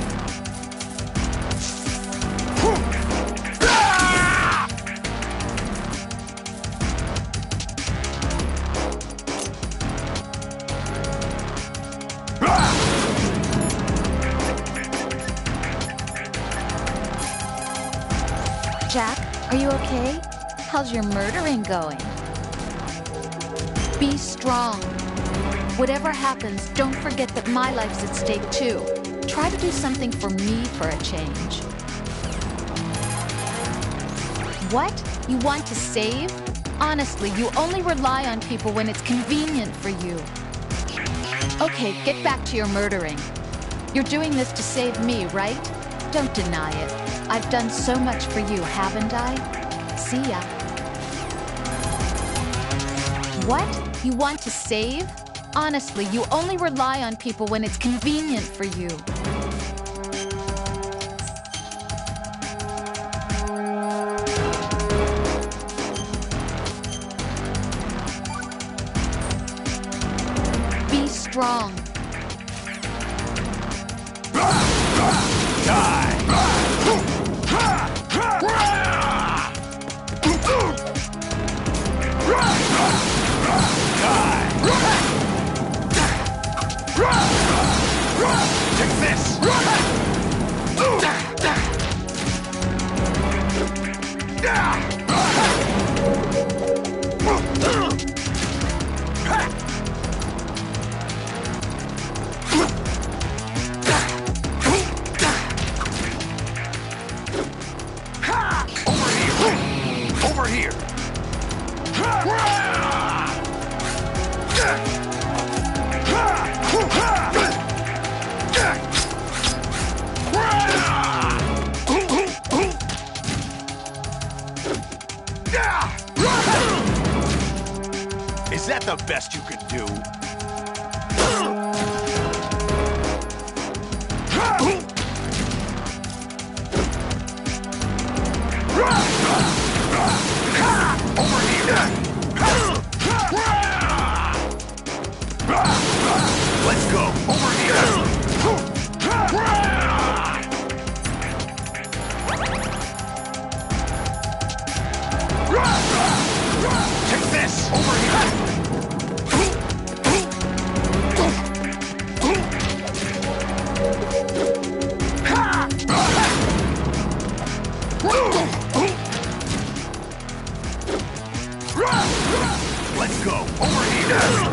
Jack, are you okay? How's your murdering going? Be strong. Whatever happens, don't forget that my life's at stake too. Try to do something for me for a change. What? You want to save? Honestly, you only rely on people when it's convenient for you. Okay, get back to your murdering. You're doing this to save me, right? Don't deny it. I've done so much for you, haven't I? See ya. What? You want to save? Honestly, you only rely on people when it's convenient for you. Be strong. Die! Take this! Over here! Is that the best you could do? Over here! Let's go! Over here! Take this! Over here! Let's go! Over here!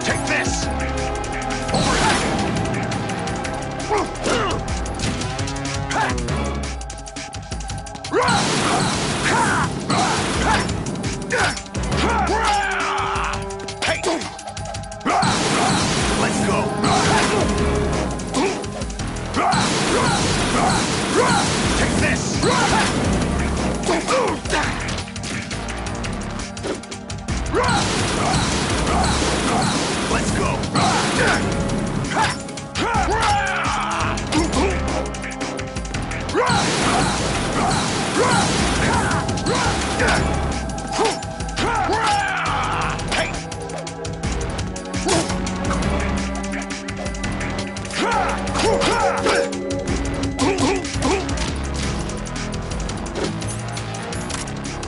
Take this! Over here! Hey! Let's go! Take this! Let's go! Hey!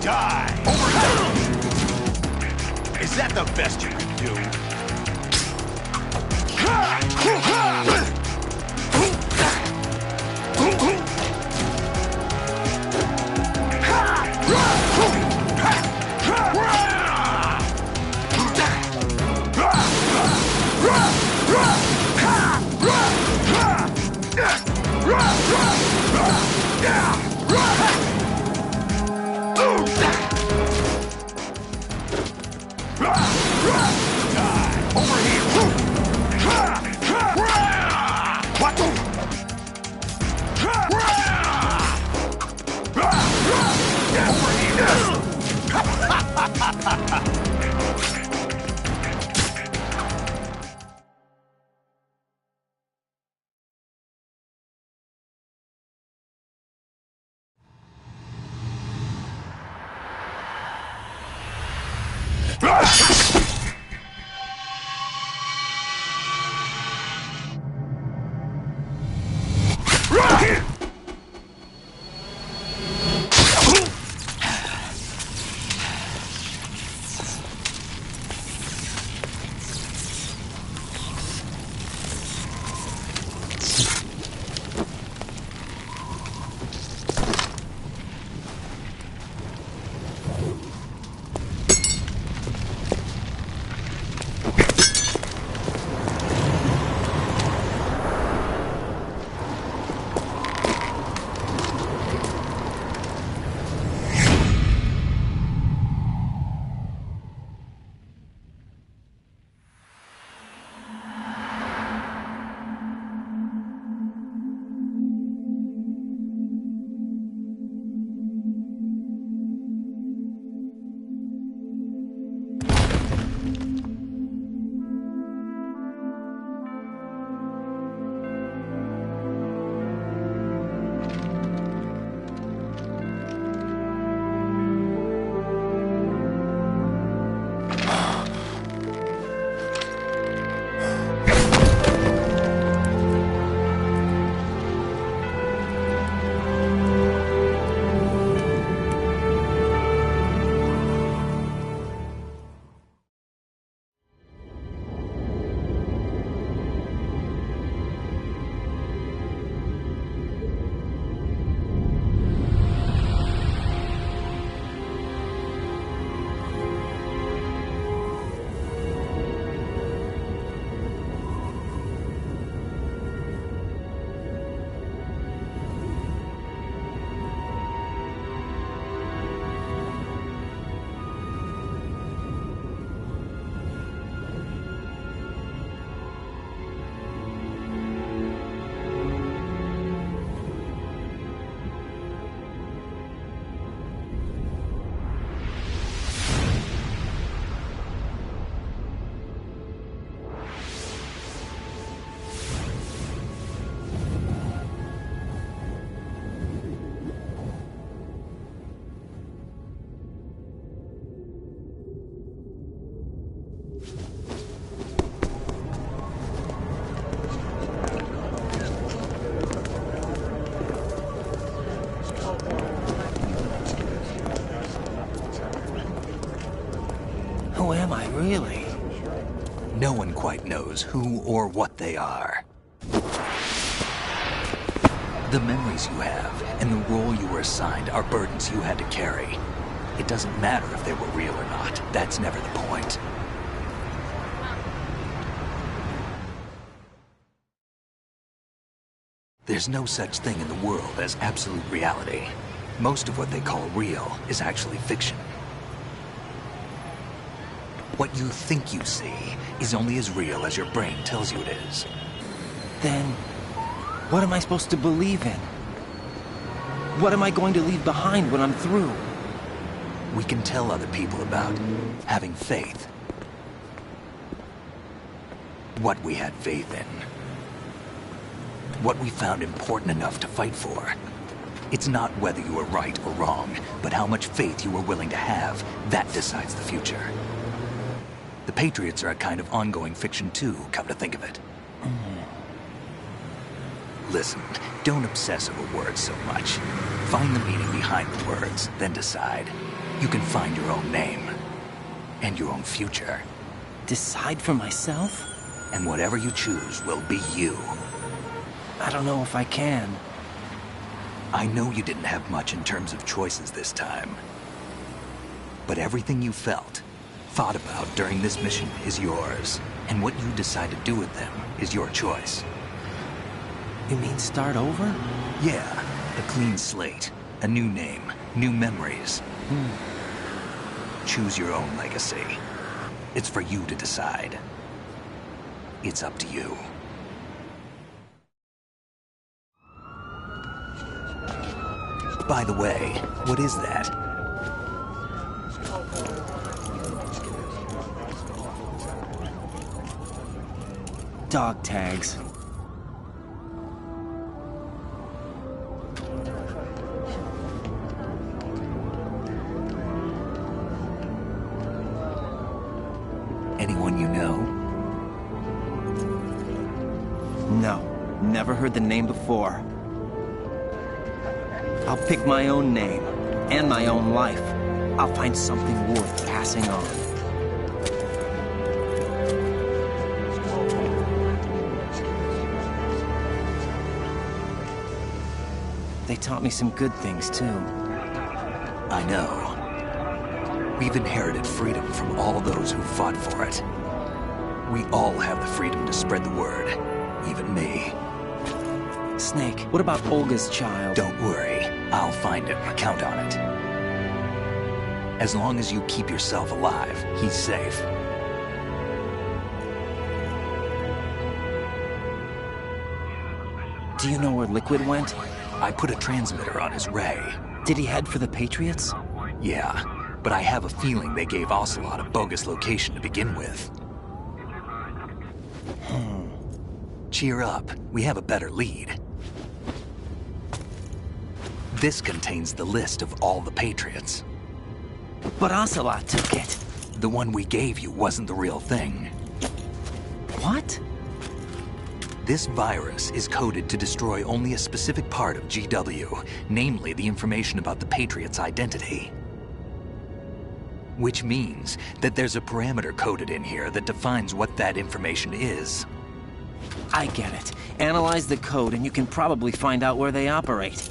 Die! Is that the best you can do? Over here! quite knows who or what they are. The memories you have and the role you were assigned are burdens you had to carry. It doesn't matter if they were real or not. That's never the point. There's no such thing in the world as absolute reality. Most of what they call real is actually fiction. What you think you see is only as real as your brain tells you it is. Then, what am I supposed to believe in? What am I going to leave behind when I'm through? We can tell other people about having faith. What we had faith in. What we found important enough to fight for. It's not whether you were right or wrong, but how much faith you were willing to have. That decides the future. The Patriots are a kind of ongoing fiction too, come to think of it. Listen, don't obsess over words so much. Find the meaning behind the words, then decide. You can find your own name. And your own future. Decide for myself? And whatever you choose will be you. I don't know if I can. I know you didn't have much in terms of choices this time. But everything you felt, thought about during this mission is yours. And what you decide to do with them is your choice. You mean start over? Yeah, a clean slate, a new name, new memories. Choose your own legacy. It's for you to decide. It's up to you. By the way, what is that? Dog tags. Anyone you know? No, never heard the name before. I'll pick my own name, and my own life. I'll find something worth passing on. They taught me some good things, too. I know. We've inherited freedom from all those who fought for it. We all have the freedom to spread the word, even me. Snake, what about Olga's child? Don't worry. I'll find him. Count on it. As long as you keep yourself alive, he's safe. Do you know where Liquid went? I put a transmitter on his ray. Did he head for the Patriots? Yeah, but I have a feeling they gave Ocelot a bogus location to begin with. Cheer up. We have a better lead. This contains the list of all the Patriots. But Ocelot took it. The one we gave you wasn't the real thing. What? This virus is coded to destroy only a specific part of GW, namely the information about the Patriots' identity. Which means that there's a parameter coded in here that defines what that information is. I get it. Analyze the code and you can probably find out where they operate.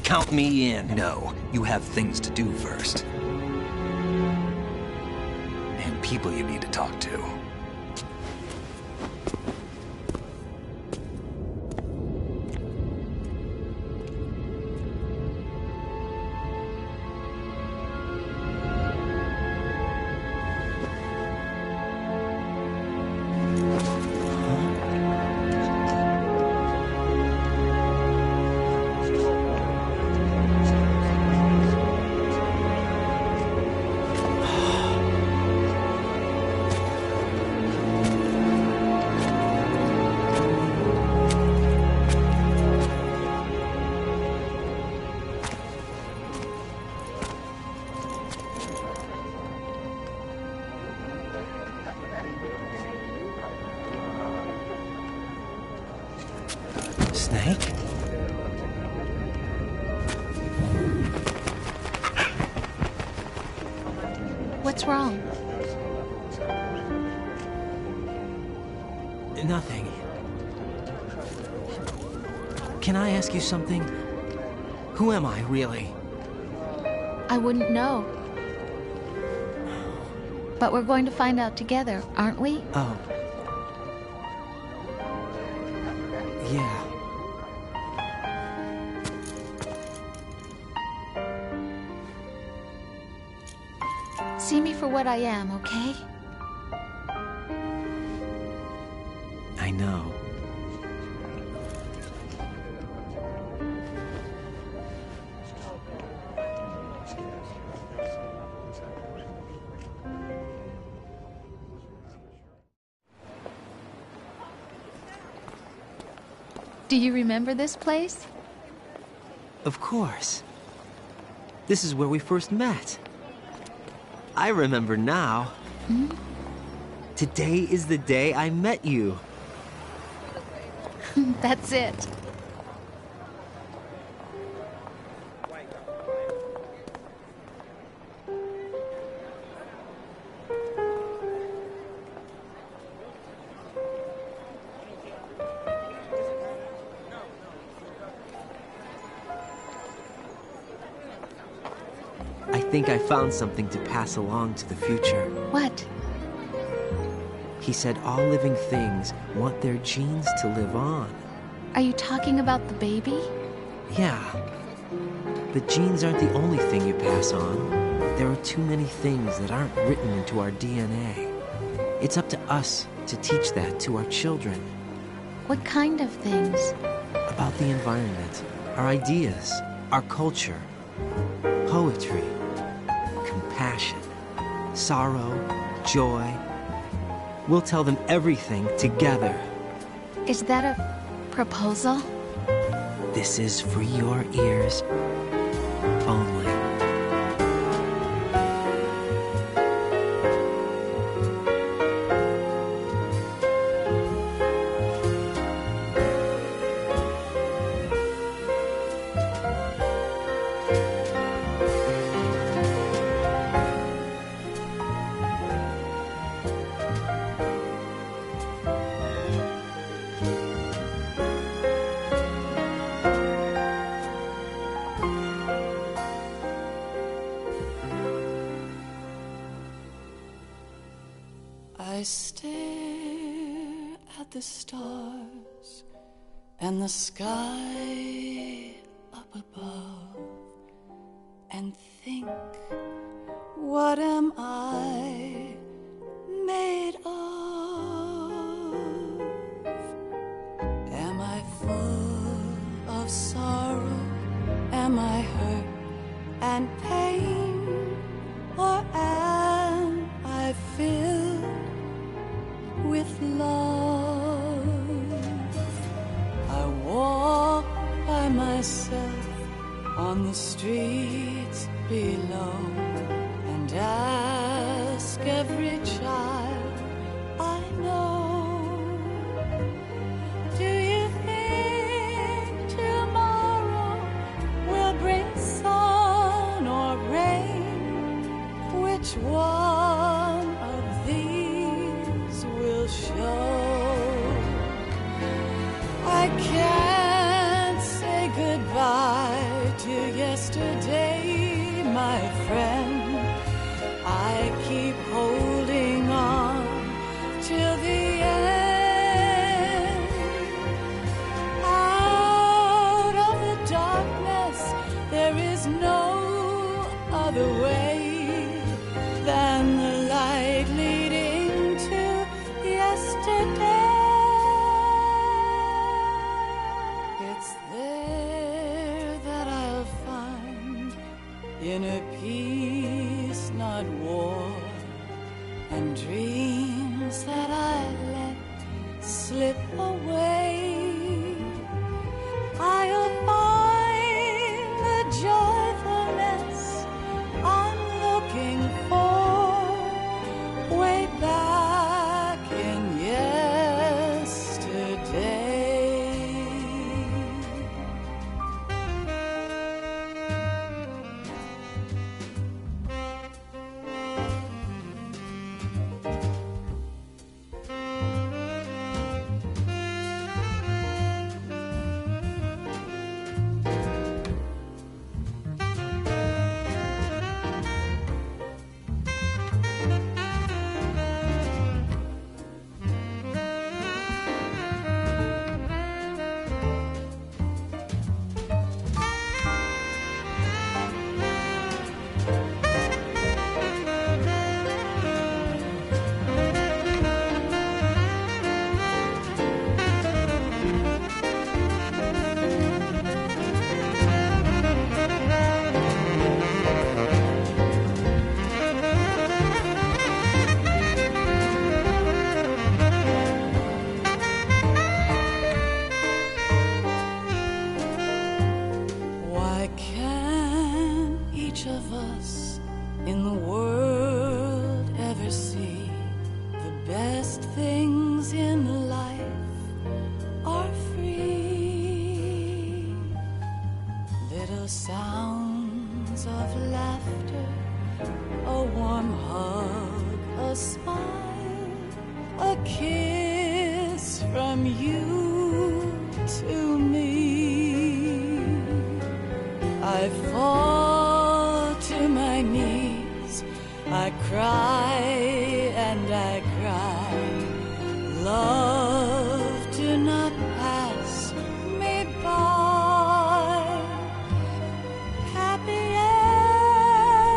Count me in. No, you have things to do first. And people you need to talk to. Snake? What's wrong? Nothing. Can I ask you something? Who am I, really? I wouldn't know. But we're going to find out together, aren't we? Oh. Yeah. See me for what I am, okay? I know. Do you remember this place? Of course. This is where we first met. I remember now. Hmm? Today is the day I met you. That's it. I think I found something to pass along to the future. What? He said all living things want their genes to live on. Are you talking about the baby? Yeah. But genes aren't the only thing you pass on. There are too many things that aren't written into our DNA. It's up to us to teach that to our children. What kind of things? About the environment, our ideas, our culture, poetry, compassion, sorrow, joy. We'll tell them everything together. Is that a proposal? This is for your ears only. I stare at the stars and the sky up above and think, what am I made of? Am I full of sorrow? Am I hurt and pain? Or am I filled with love? I walk by myself on the streets below and ask every child I know, do you think tomorrow will bring sun or rain? Which one of these will show? I can't say goodbye to yesterday, my friend. I keep holding on till the end. Out of the darkness, there is no other way than the light leading to yesterday. It's there that I'll find inner peace, not war, and dreams that I let slip away. I'll find the joyfulness I'm looking for way back in yesterday. sounds of laughter, a warm hug, a smile, a kiss from you to me. I fall to my knees, I cry and I cry. Love, do not pass me by. Happy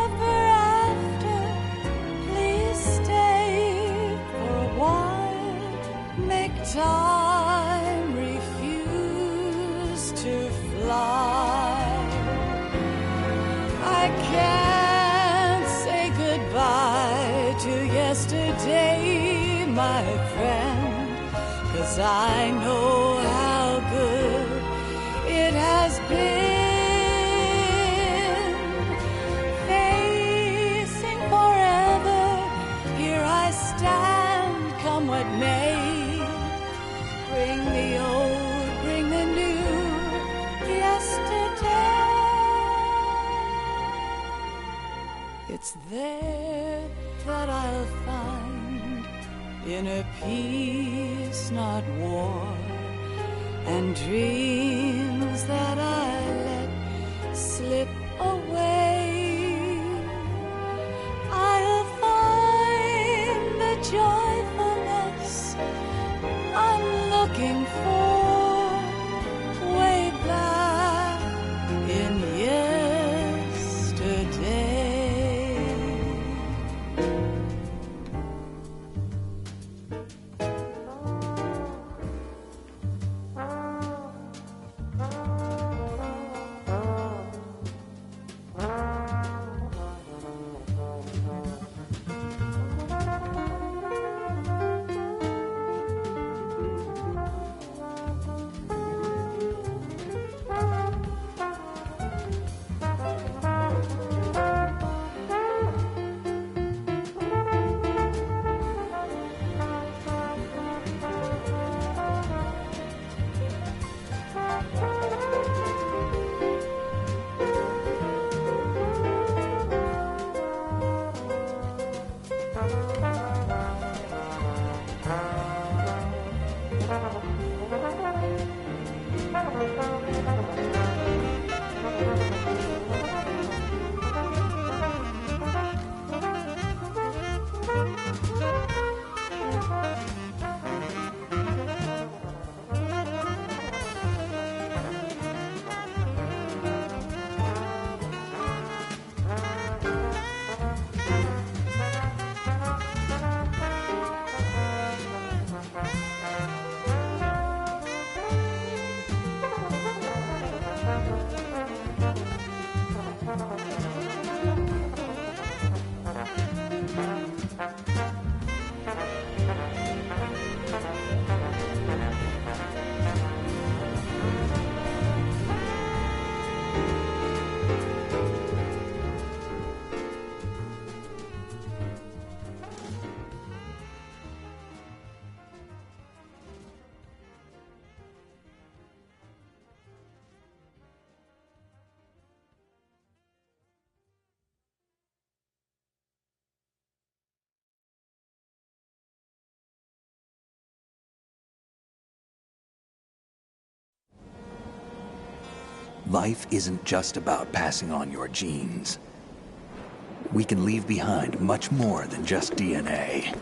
ever after, please stay for a while. Make time refuse to fly. I can't say goodbye to yesterday, my friend, 'cause I know how good it has been. Facing forever, here I stand, come what may. Bring the old, bring the new, yesterday. It's there that I'll find inner peace, not war, and dreams that I let slip away. I'll find the joyfulness I'm looking for way back in yesterday. Life isn't just about passing on your genes. We can leave behind much more than just DNA.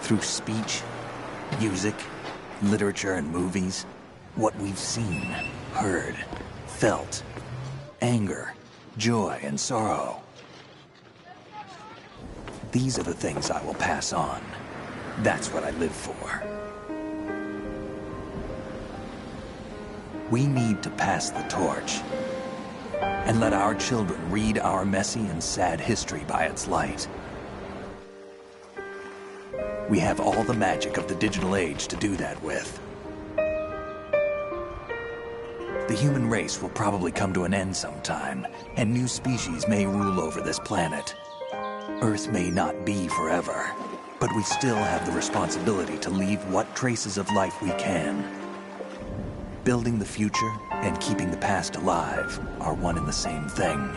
Through speech, music, literature, and movies, what we've seen, heard, felt, anger, joy, and sorrow. These are the things I will pass on. That's what I live for. We need to pass the torch and let our children read our messy and sad history by its light. We have all the magic of the digital age to do that with. The human race will probably come to an end sometime, and new species may rule over this planet. Earth may not be forever, but we still have the responsibility to leave what traces of life we can. Building the future and keeping the past alive are one and the same thing.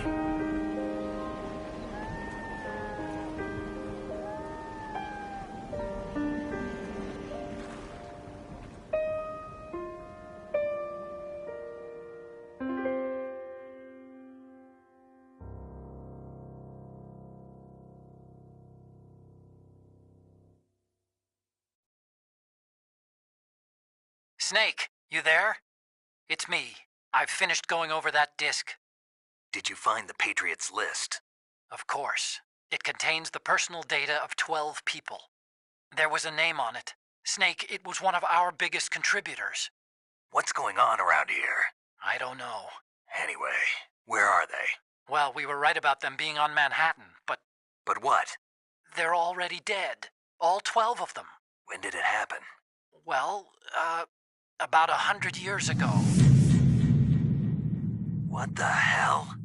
Snake, you there? It's me. I've finished going over that disk. Did you find the Patriots list? Of course. It contains the personal data of 12 people. There was a name on it. Snake, it was one of our biggest contributors. What's going on around here? I don't know. Anyway, where are they? Well, we were right about them being on Manhattan, but... But what? They're already dead. All 12 of them. When did it happen? Well, about 100 years ago. What the hell?